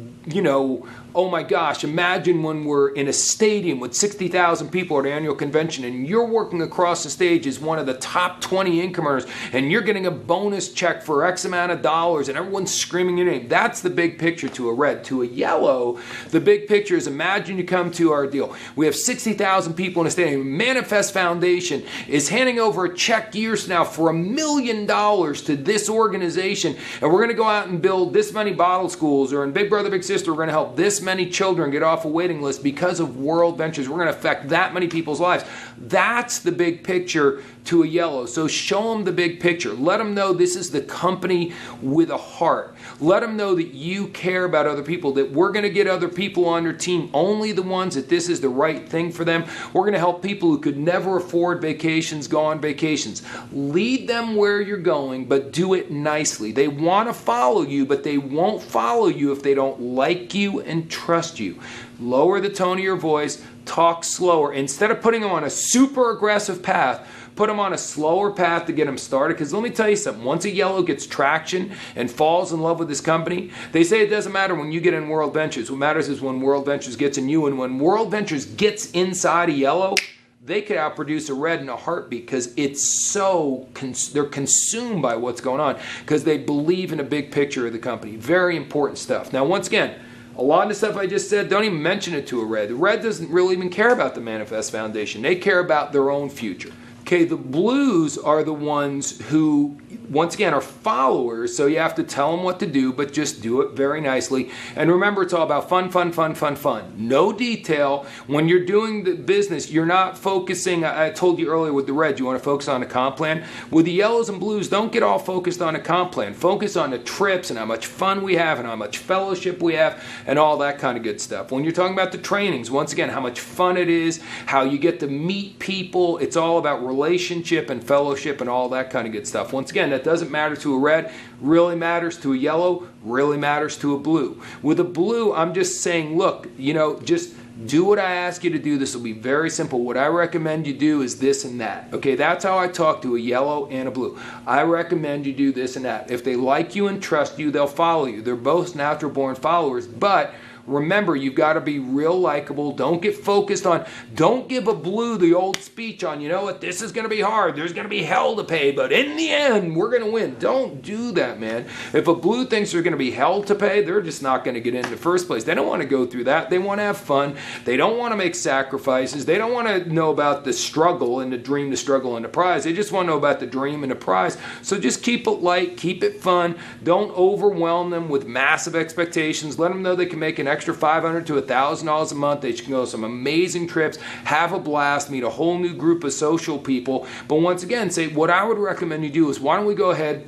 oh my gosh, imagine when we're in a stadium with 60,000 people at an annual convention and you're working across the stage as one of the top 20 income earners and you're getting a bonus check for X amount of dollars and everyone's screaming your name. That's the big picture to a red. To a yellow, the big picture is imagine you come to our deal. We have 60,000 people in a stadium. Manifest Foundation is handing over a check years from now for $1 million to this organization, and we're going to go out and build this many bottle schools, or in Big Brother Big Sister, we're going to help this many children get off a waiting list because of World Ventures. We're going to affect that many people's lives. That's the big picture to a yellow. So show them the big picture. Let them know this is the company with a heart. Let them know that you care about other people, that we're going to get other people on your team, only the ones that this is the right thing for them. We're going to help people who could never afford vacations go on vacations. Lead them where you're going, but do it nicely. They want to follow you, but they won't follow you if they don't like you and trust you. Lower the tone of your voice, talk slower. Instead of putting them on a super aggressive path, put them on a slower path to get them started. Because let me tell you something, once a yellow gets traction and falls in love with this company, they say it doesn't matter when you get in World Ventures. What matters is when World Ventures gets in you. And when World Ventures gets inside a yellow, they could outproduce a red in a heartbeat because it's so, they're consumed by what's going on because they believe in a big picture of the company. Very important stuff. Now, once again, a lot of the stuff I just said, don't even mention it to a red. The red doesn't really even care about the Manifest Foundation. They care about their own future. Okay, the blues are the ones who, once again, are followers, so you have to tell them what to do, but just do it very nicely. And remember, it's all about fun, fun, fun, fun, fun. No detail. When you're doing the business, you're not focusing, I told you earlier with the red, you want to focus on the comp plan. With the yellows and blues, don't get all focused on the comp plan. Focus on the trips and how much fun we have and how much fellowship we have and all that kind of good stuff. When you're talking about the trainings, once again, how much fun it is, how you get to meet people, it's all about relationship and fellowship and all that kind of good stuff. Once again, that doesn't matter to a red, really matters to a yellow, really matters to a blue. With a blue, I'm just saying, look, just do what I ask you to do. This will be very simple. What I recommend you do is this and that. Okay, that's how I talk to a yellow and a blue. I recommend you do this and that. If they like you and trust you, they'll follow you. They're both natural born followers, but remember, you've got to be real likable. Don't get focused on, don't give a blue the old speech on, you know what, this is going to be hard. There's going to be hell to pay, but in the end, we're going to win. Don't do that, man. If a blue thinks there's going to be hell to pay, they're just not going to get in the first place. They don't want to go through that. They want to have fun. They don't want to make sacrifices. They don't want to know about the struggle and the dream, the struggle, and the prize. They just want to know about the dream and the prize. So just keep it light, keep it fun. Don't overwhelm them with massive expectations. Let them know they can make an extra $500 to $1,000 a month. They can go on some amazing trips, have a blast, meet a whole new group of social people. But once again, say what I would recommend you do is, why don't we go ahead,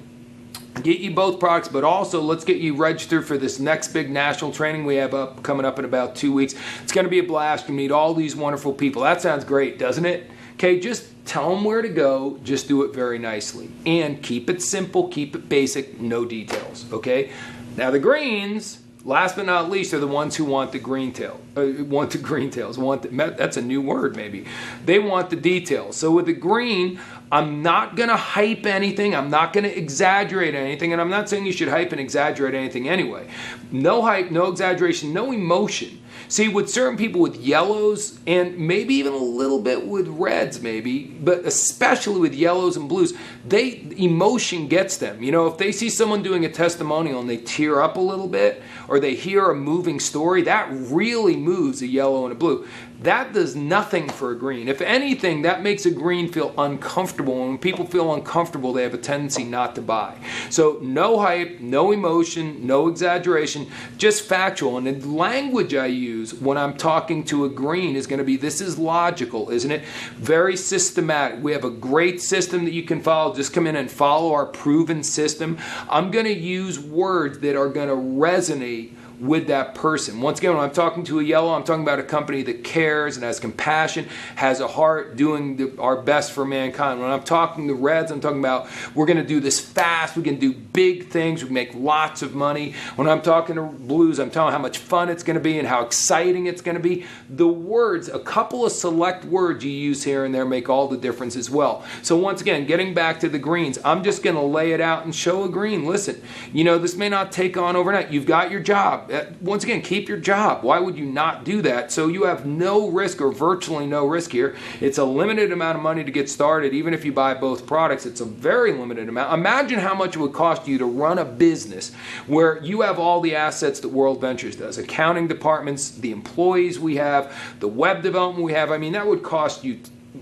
get you both products, but also let's get you registered for this next big national training we have coming up in about 2 weeks. It's going to be a blast. You meet all these wonderful people. That sounds great, doesn't it? Okay, just tell them where to go. Just do it very nicely. And keep it simple, keep it basic, no details, okay? Now the greens, last but not least, are the ones who want the green tail. That's a new word maybe. They want the details. So with the green, I'm not going to hype anything. I'm not going to exaggerate anything. And I'm not saying you should hype and exaggerate anything anyway. No hype, no exaggeration, no emotion. See, with certain people with yellows, and maybe even a little bit with reds maybe, but especially with yellows and blues, emotion gets them. You know, if they see someone doing a testimonial and they tear up a little bit, or they hear a moving story, that really moves a yellow and a blue. That does nothing for a green. If anything, that makes a green feel uncomfortable. And when people feel uncomfortable, they have a tendency not to buy. So no hype, no emotion, no exaggeration, just factual. And the language I use when I'm talking to a green is going to be, this is logical, isn't it? Very systematic. We have a great system that you can follow. Just come in and follow our proven system. I'm going to use words that are going to resonate with that person. Once again, when I'm talking to a yellow, I'm talking about a company that cares and has compassion, has a heart, doing our best for mankind. When I'm talking to reds, I'm talking about we're going to do this fast, we can do big things, we can make lots of money. When I'm talking to blues, I'm telling how much fun it's going to be and how exciting it's going to be. The words, a couple of select words you use here and there make all the difference as well. So once again, getting back to the greens, I'm just going to lay it out and show a green. Listen, you know, this may not take on overnight. You've got your job. Once again, keep your job. Why would you not do that? So you have no risk, or virtually no risk here. It's a limited amount of money to get started. Even if you buy both products, it's a very limited amount. Imagine how much it would cost you to run a business where you have all the assets that World Ventures does. Accounting departments, the employees we have, the web development we have. I mean, that would cost you,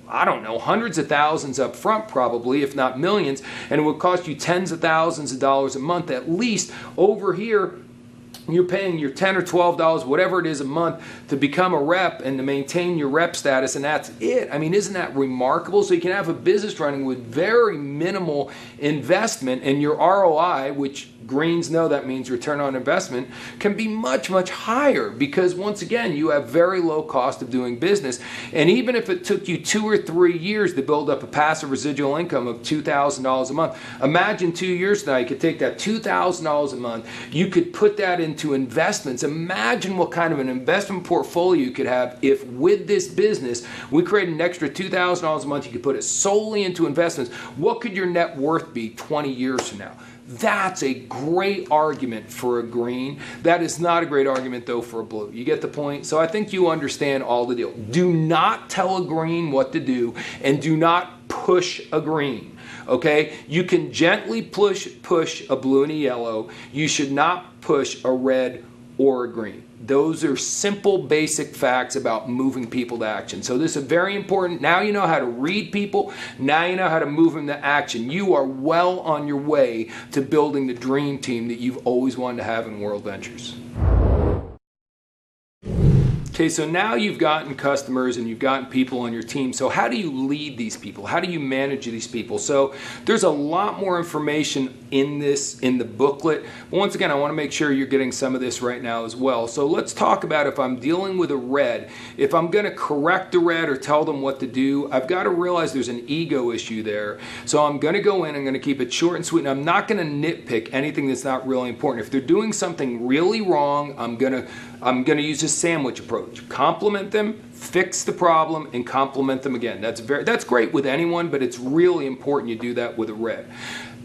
I don't know, hundreds of thousands up front probably, if not millions, and it would cost you tens of thousands of dollars a month at least. Over here, you're paying your $10 or $12, whatever it is a month, to become a rep and to maintain your rep status, and that's it. I mean, isn't that remarkable? So you can have a business running with very minimal investment, and your ROI, which greens know that means return on investment, can be much, much higher, because once again, you have very low cost of doing business. And even if it took you 2 or 3 years to build up a passive residual income of $2,000 a month, imagine 2 years from now, you could take that $2,000 a month, you could put that into investments. Imagine what kind of an investment portfolio you could have if with this business, we created an extra $2,000 a month, you could put it solely into investments. What could your net worth be 20 years from now? That's a great argument for a green. That is not a great argument, though, for a blue. You get the point? So I think you understand all the deal. Do not tell a green what to do, and do not push a green. Okay? You can gently push a blue and a yellow. You should not push a red or a green. Those are simple, basic facts about moving people to action. So this is very important. Now you know how to read people. Now you know how to move them to action. You are well on your way to building the dream team that you've always wanted to have in World Ventures. Okay, so now you've gotten customers and you've gotten people on your team. So how do you lead these people? How do you manage these people? So there's a lot more information in the booklet. But once again, I want to make sure you're getting some of this right now as well. So let's talk about, if I'm dealing with a red, if I'm going to correct the red or tell them what to do, I've got to realize there's an ego issue there. So I'm going to go in, I'm going to keep it short and sweet, and I'm not going to nitpick anything that's not really important. If they're doing something really wrong, I'm going to use a sandwich approach. Compliment them, fix the problem, and compliment them again. That's great with anyone, but it's really important you do that with a red.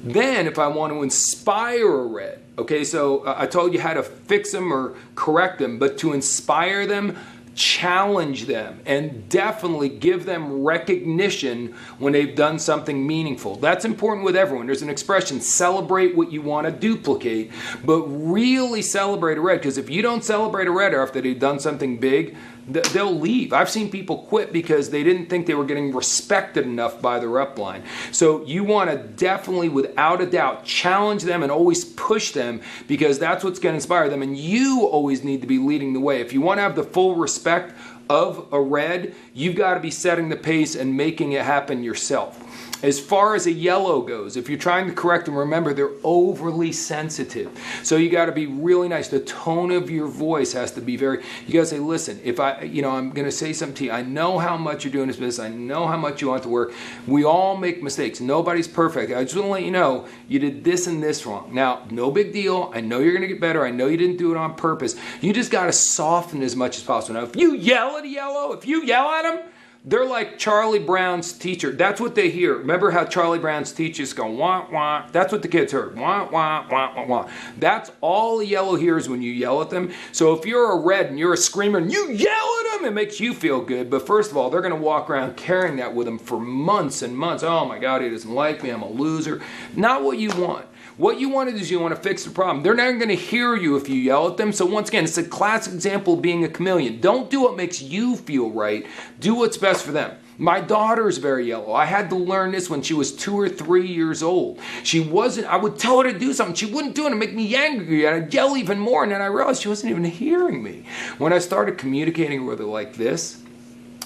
Then if I want to inspire a red, okay, so I told you how to fix them or correct them, but to inspire them, challenge them, and definitely give them recognition when they've done something meaningful. That's important with everyone. There's an expression, celebrate what you want to duplicate, but really celebrate a red, because if you don't celebrate a red after they've done something big, they'll leave. I've seen people quit because they didn't think they were getting respected enough by their upline. So you want to definitely, without a doubt, challenge them and always push them, because that's what's going to inspire them. And you always need to be leading the way. If you want to have the full respect of a red, you've got to be setting the pace and making it happen yourself. As far as a yellow goes, if you're trying to correct them, remember they're overly sensitive. So you got to be really nice. The tone of your voice has to be very, you got to say, listen, if I'm going to say something to you, I know how much you're doing this business. I know how much you want to work. We all make mistakes. Nobody's perfect. I just want to let you know you did this and this wrong. Now, no big deal. I know you're going to get better. I know you didn't do it on purpose. You just got to soften as much as possible. Now, if you yell at a yellow, if you yell at them, they're like Charlie Brown's teacher. That's what they hear. Remember how Charlie Brown's teachers go, wah, wah. That's what the kids heard. Wah, wah, wah, wah, wah. That's all the yellow hears when you yell at them. So if you're a red and you're a screamer and you yell at them, it makes you feel good. But first of all, they're going to walk around carrying that with them for months and months. Oh my God, he doesn't like me. I'm a loser. Not what you want. What you want is you want to fix the problem. They're not going to hear you if you yell at them. So once again, it's a classic example of being a chameleon. Don't do what makes you feel right. Do what's best for them. My daughter is very yellow. I had to learn this when she was 2 or 3 years old. I would tell her to do something. She wouldn't do it and make me angry. And I'd yell even more. And then I realized she wasn't even hearing me. When I started communicating with her like this,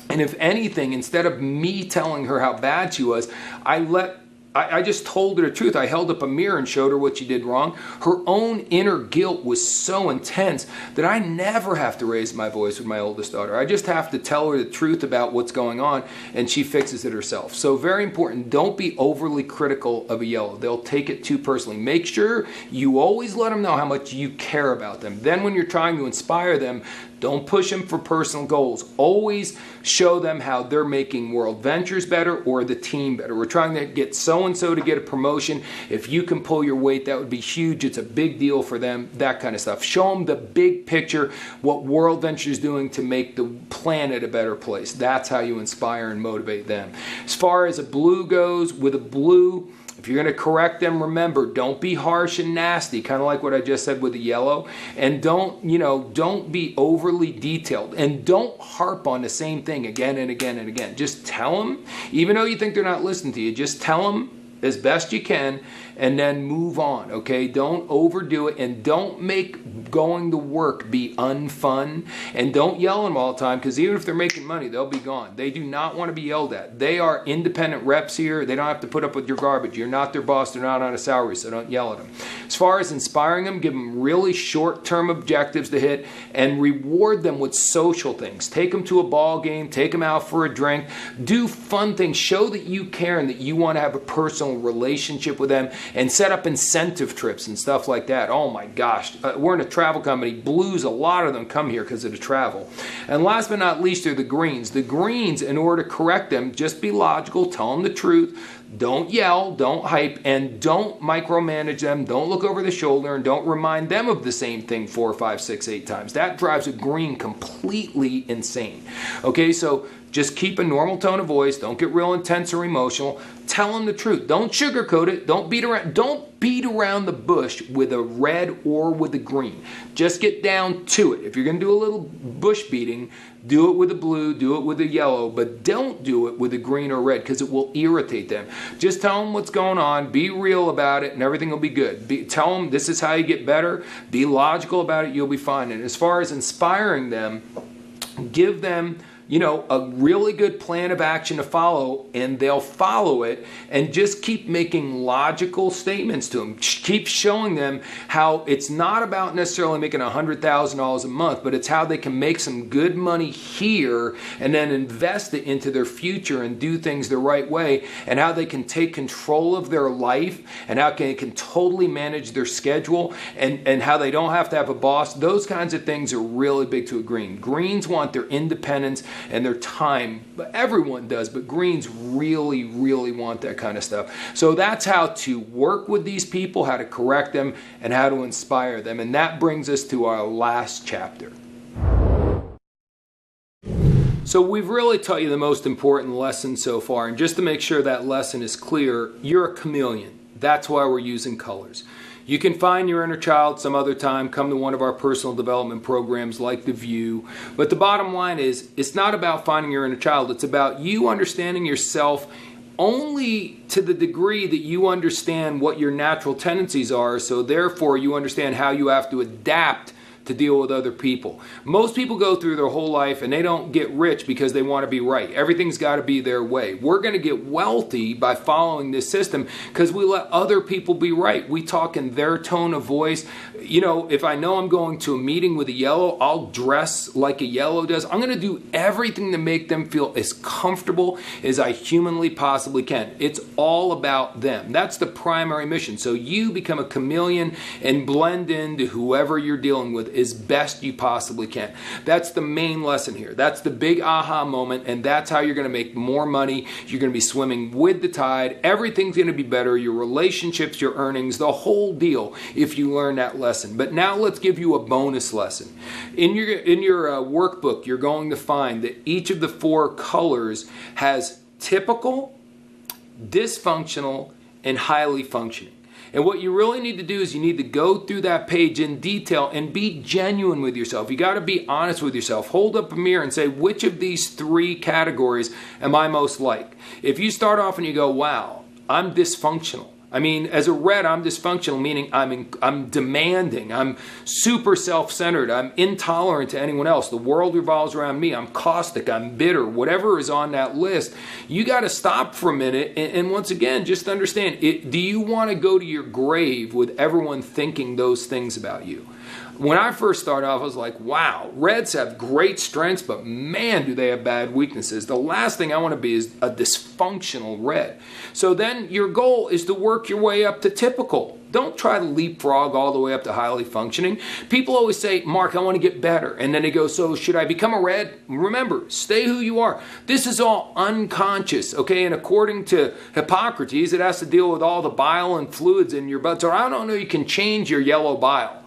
and if anything, instead of me telling her how bad she was, I just told her the truth. I held up a mirror and showed her what she did wrong. Her own inner guilt was so intense that I never have to raise my voice with my oldest daughter. I just have to tell her the truth about what's going on, and she fixes it herself. So very important, don't be overly critical of a yellow. They'll take it too personally. Make sure you always let them know how much you care about them. Then when you're trying to inspire them, don't push them for personal goals. Always show them how they're making World Ventures better or the team better. We're trying to get so-and-so to get a promotion. If you can pull your weight, that would be huge. It's a big deal for them, that kind of stuff. Show them the big picture, what World Ventures is doing to make the planet a better place. That's how you inspire and motivate them. As far as a blue goes, with a blue, if you're going to correct them, remember, don't be harsh and nasty, kind of like what I just said with the yellow. And don't be overly detailed. And don't harp on the same thing again and again and again. Just tell them, even though you think they're not listening to you, just tell them as best you can and then move on, okay? Don't overdo it, and don't make going to work be unfun, and don't yell at them all the time, because even if they're making money, they'll be gone. They do not want to be yelled at. They are independent reps here. They don't have to put up with your garbage. You're not their boss. They're not on a salary, so don't yell at them. As far as inspiring them, give them really short-term objectives to hit and reward them with social things. Take them to a ball game. Take them out for a drink. Do fun things. Show that you care and that you want to have a personal relationship with them, and set up incentive trips and stuff like that. Oh my gosh, we're in a travel company. Blues, a lot of them come here because of the travel. And last but not least are the greens. The greens, in order to correct them, just be logical, tell them the truth. Don't yell, don't hype, and don't micromanage them. Don't look over the shoulder, and don't remind them of the same thing 4, 5, 6, 8 times. That drives a green completely insane. Okay, so just keep a normal tone of voice. Don't get real intense or emotional. Tell them the truth. Don't sugarcoat it. Don't beat around the bush with a red or with a green. Just get down to it. If you're going to do a little bush beating, do it with a blue, do it with a yellow, but don't do it with a green or red, because it will irritate them. Just tell them what's going on. Be real about it, and everything will be good. Tell them this is how you get better. Be logical about it. You'll be fine. And as far as inspiring them, give them a really good plan of action to follow, and they'll follow it, and just keep making logical statements to them. Keep showing them how it's not about necessarily making $100,000 a month, but it's how they can make some good money here and then invest it into their future and do things the right way, and how they can take control of their life, and how they can totally manage their schedule, and how they don't have to have a boss. Those kinds of things are really big to a green. Greens want their independence. and their time. But everyone does, but greens really, really want that kind of stuff. So that's how to work with these people, how to correct them, and how to inspire them. And that brings us to our last chapter. So we've really taught you the most important lesson so far, and just to make sure that lesson is clear, you're a chameleon. That's why we're using colors. You can find your inner child some other time, come to one of our personal development programs like The View. But the bottom line is, it's not about finding your inner child, it's about you understanding yourself only to the degree that you understand what your natural tendencies are, so therefore you understand how you have to adapt to deal with other people. Most people go through their whole life and they don't get rich because they want to be right. Everything's got to be their way. We're going to get wealthy by following this system because we let other people be right. We talk in their tone of voice. You know, if I know I'm going to a meeting with a yellow, I'll dress like a yellow does. I'm going to do everything to make them feel as comfortable as I humanly possibly can. It's all about them. That's the primary mission. So you become a chameleon and blend into whoever you're dealing with as best you possibly can. That's the main lesson here. That's the big aha moment, and that's how you're going to make more money. You're going to be swimming with the tide. Everything's going to be better. Your relationships, your earnings, the whole deal if you learn that lesson. But now let's give you a bonus lesson. In your workbook, you're going to find that each of the 4 colors has typical, dysfunctional, and highly functioning. And what you really need to do is you need to go through that page in detail and be genuine with yourself. You got to be honest with yourself. Hold up a mirror and say, which of these 3 categories am I most like? If you start off and you go, wow, I'm dysfunctional. I mean, as a red, I'm dysfunctional, meaning I'm demanding, I'm super self-centered, I'm intolerant to anyone else. The world revolves around me, I'm caustic, I'm bitter, whatever is on that list. You got to stop for a minute and once again, just understand, do you want to go to your grave with everyone thinking those things about you? When I first started off, I was like, wow, reds have great strengths, but man, do they have bad weaknesses. The last thing I want to be is a dysfunctional red. So then your goal is to work your way up to typical. Don't try to leapfrog all the way up to highly functioning. People always say, Mark, I want to get better. And then they go, so should I become a red? Remember, stay who you are. This is all unconscious, okay? And according to Hippocrates, it has to deal with all the bile and fluids in your butt. So I don't know you can change your yellow bile.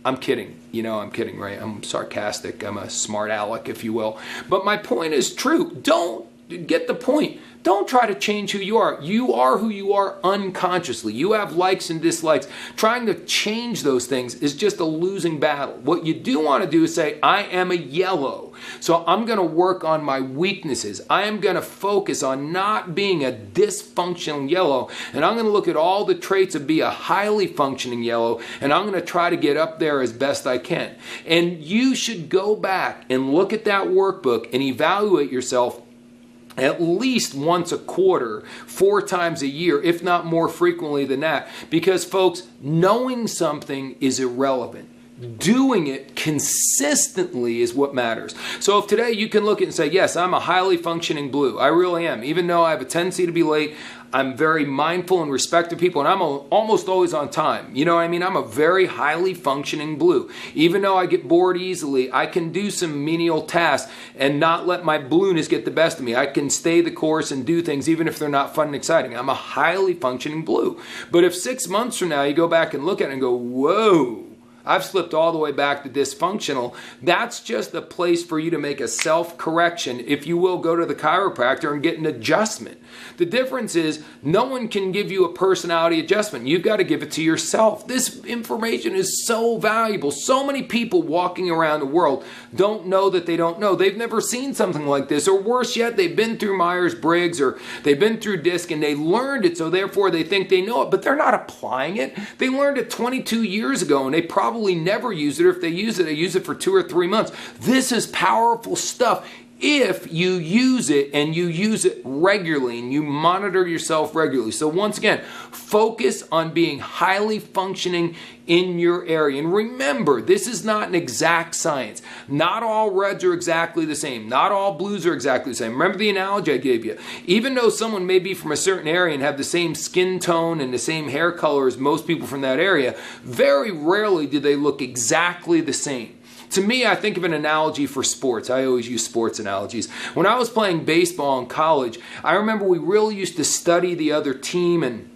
I'm kidding. You know I'm kidding, right? I'm sarcastic. I'm a smart aleck, if you will. But my point is true. Don't get the point. Don't try to change who you are. You are who you are unconsciously. You have likes and dislikes. Trying to change those things is just a losing battle. What you do want to do is say, I am a yellow. So I'm going to work on my weaknesses. I am going to focus on not being a dysfunctional yellow. And I'm going to look at all the traits of be a highly functioning yellow. And I'm going to try to get up there as best I can. And you should go back and look at that workbook and evaluate yourself at least once a quarter, 4 times a year, if not more frequently than that. Because folks, knowing something is irrelevant. Doing it consistently is what matters. So if today you can look at it and say, yes, I'm a highly functioning blue. I really am. Even though I have a tendency to be late, I'm very mindful and respect of people, and I'm almost always on time. You know what I mean? I'm a very highly functioning blue. Even though I get bored easily, I can do some menial tasks and not let my blueness get the best of me. I can stay the course and do things even if they're not fun and exciting. I'm a highly functioning blue. But if 6 months from now you go back and look at it and go, whoa, I've slipped all the way back to dysfunctional. That's just a place for you to make a self-correction. If you will, go to the chiropractor and get an adjustment. The difference is no one can give you a personality adjustment. You've got to give it to yourself. This information is so valuable. So many people walking around the world don't know that they don't know. They've never seen something like this. Or worse yet, they've been through Myers-Briggs or they've been through DISC and they learned it, so therefore they think they know it, but they're not applying it. They learned it 22 years ago and they probably never use it, or if they use it, they use it for 2 or 3 months. This is powerful stuff if you use it and you use it regularly and you monitor yourself regularly. So once again, focus on being highly functioning in your area. And remember, this is not an exact science. Not all reds are exactly the same. Not all blues are exactly the same. Remember the analogy I gave you. Even though someone may be from a certain area and have the same skin tone and the same hair color as most people from that area, very rarely do they look exactly the same. To me, I think of an analogy for sports. I always use sports analogies. When I was playing baseball in college, I remember we really used to study the other team and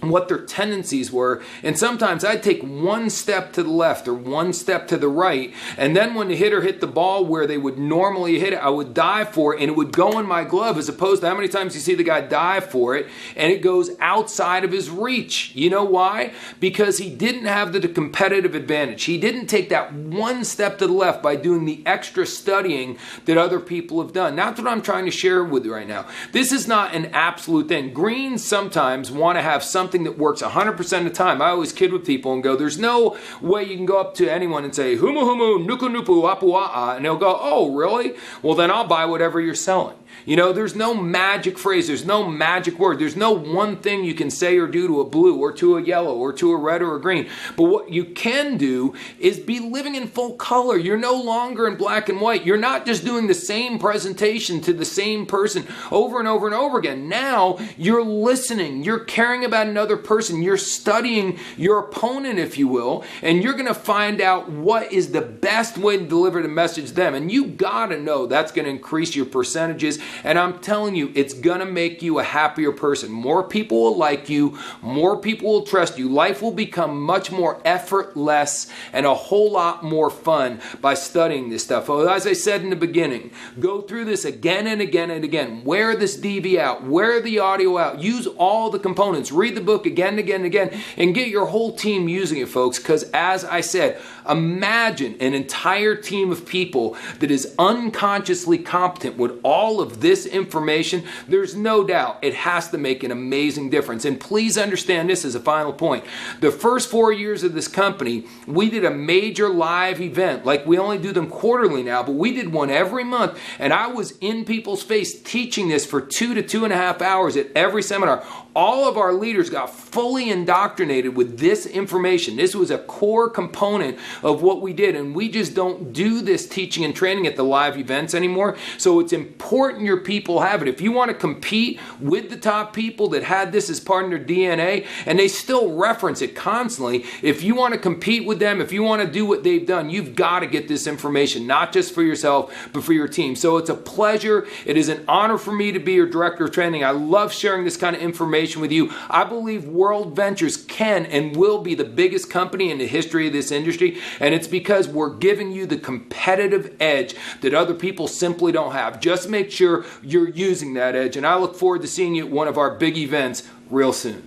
what their tendencies were, and sometimes I'd take one step to the left or one step to the right, and then when the hitter hit the ball where they would normally hit it, I would dive for it and it would go in my glove, as opposed to how many times you see the guy dive for it and it goes outside of his reach. You know why? Because he didn't have the competitive advantage. He didn't take that one step to the left by doing the extra studying that other people have done. That's what I'm trying to share with you right now. This is not an absolute thing. Greens sometimes want to have something that works 100% of the time. I always kid with people and go, there's no way you can go up to anyone and say, humu humu, nuku nupu, apu a'a, and they'll go, oh, really? Well, then I'll buy whatever you're selling. You know, there's no magic phrase. There's no magic word. There's no one thing you can say or do to a blue or to a yellow or to a red or a green. But what you can do is be living in full color. You're no longer in black and white. You're not just doing the same presentation to the same person over and over and over again. Now you're listening. You're caring about another person. You're studying your opponent, if you will, and you're going to find out what is the best way to deliver the message to them. And you got to know that's going to increase your percentages. And I'm telling you, it's going to make you a happier person. More people will like you. More people will trust you. Life will become much more effortless and a whole lot more fun by studying this stuff. Well, as I said in the beginning, go through this again and again and again. Wear this DV out. Wear the audio out. Use all the components. Read the book again and again and again. And get your whole team using it, folks. Because as I said, imagine an entire team of people that is unconsciously competent with all of this information. There's no doubt it has to make an amazing difference. And please understand this as a final point. The first 4 years of this company, we did a major live event. Like, we only do them quarterly now, but we did one every month. And I was in people's face teaching this for 2 to 2.5 hours at every seminar. All of our leaders got fully indoctrinated with this information. This was a core component of what we did. And we just don't do this teaching and training at the live events anymore. So it's important your people have it. If you want to compete with the top people that had this as part of their DNA, and they still reference it constantly, if you want to compete with them, if you want to do what they've done, you've got to get this information, not just for yourself, but for your team. So it's a pleasure. It is an honor for me to be your director of training. I love sharing this kind of information with you. I believe World Ventures can and will be the biggest company in the history of this industry, and it's because we're giving you the competitive edge that other people simply don't have. Just make sure you're using that edge, and I look forward to seeing you at one of our big events real soon.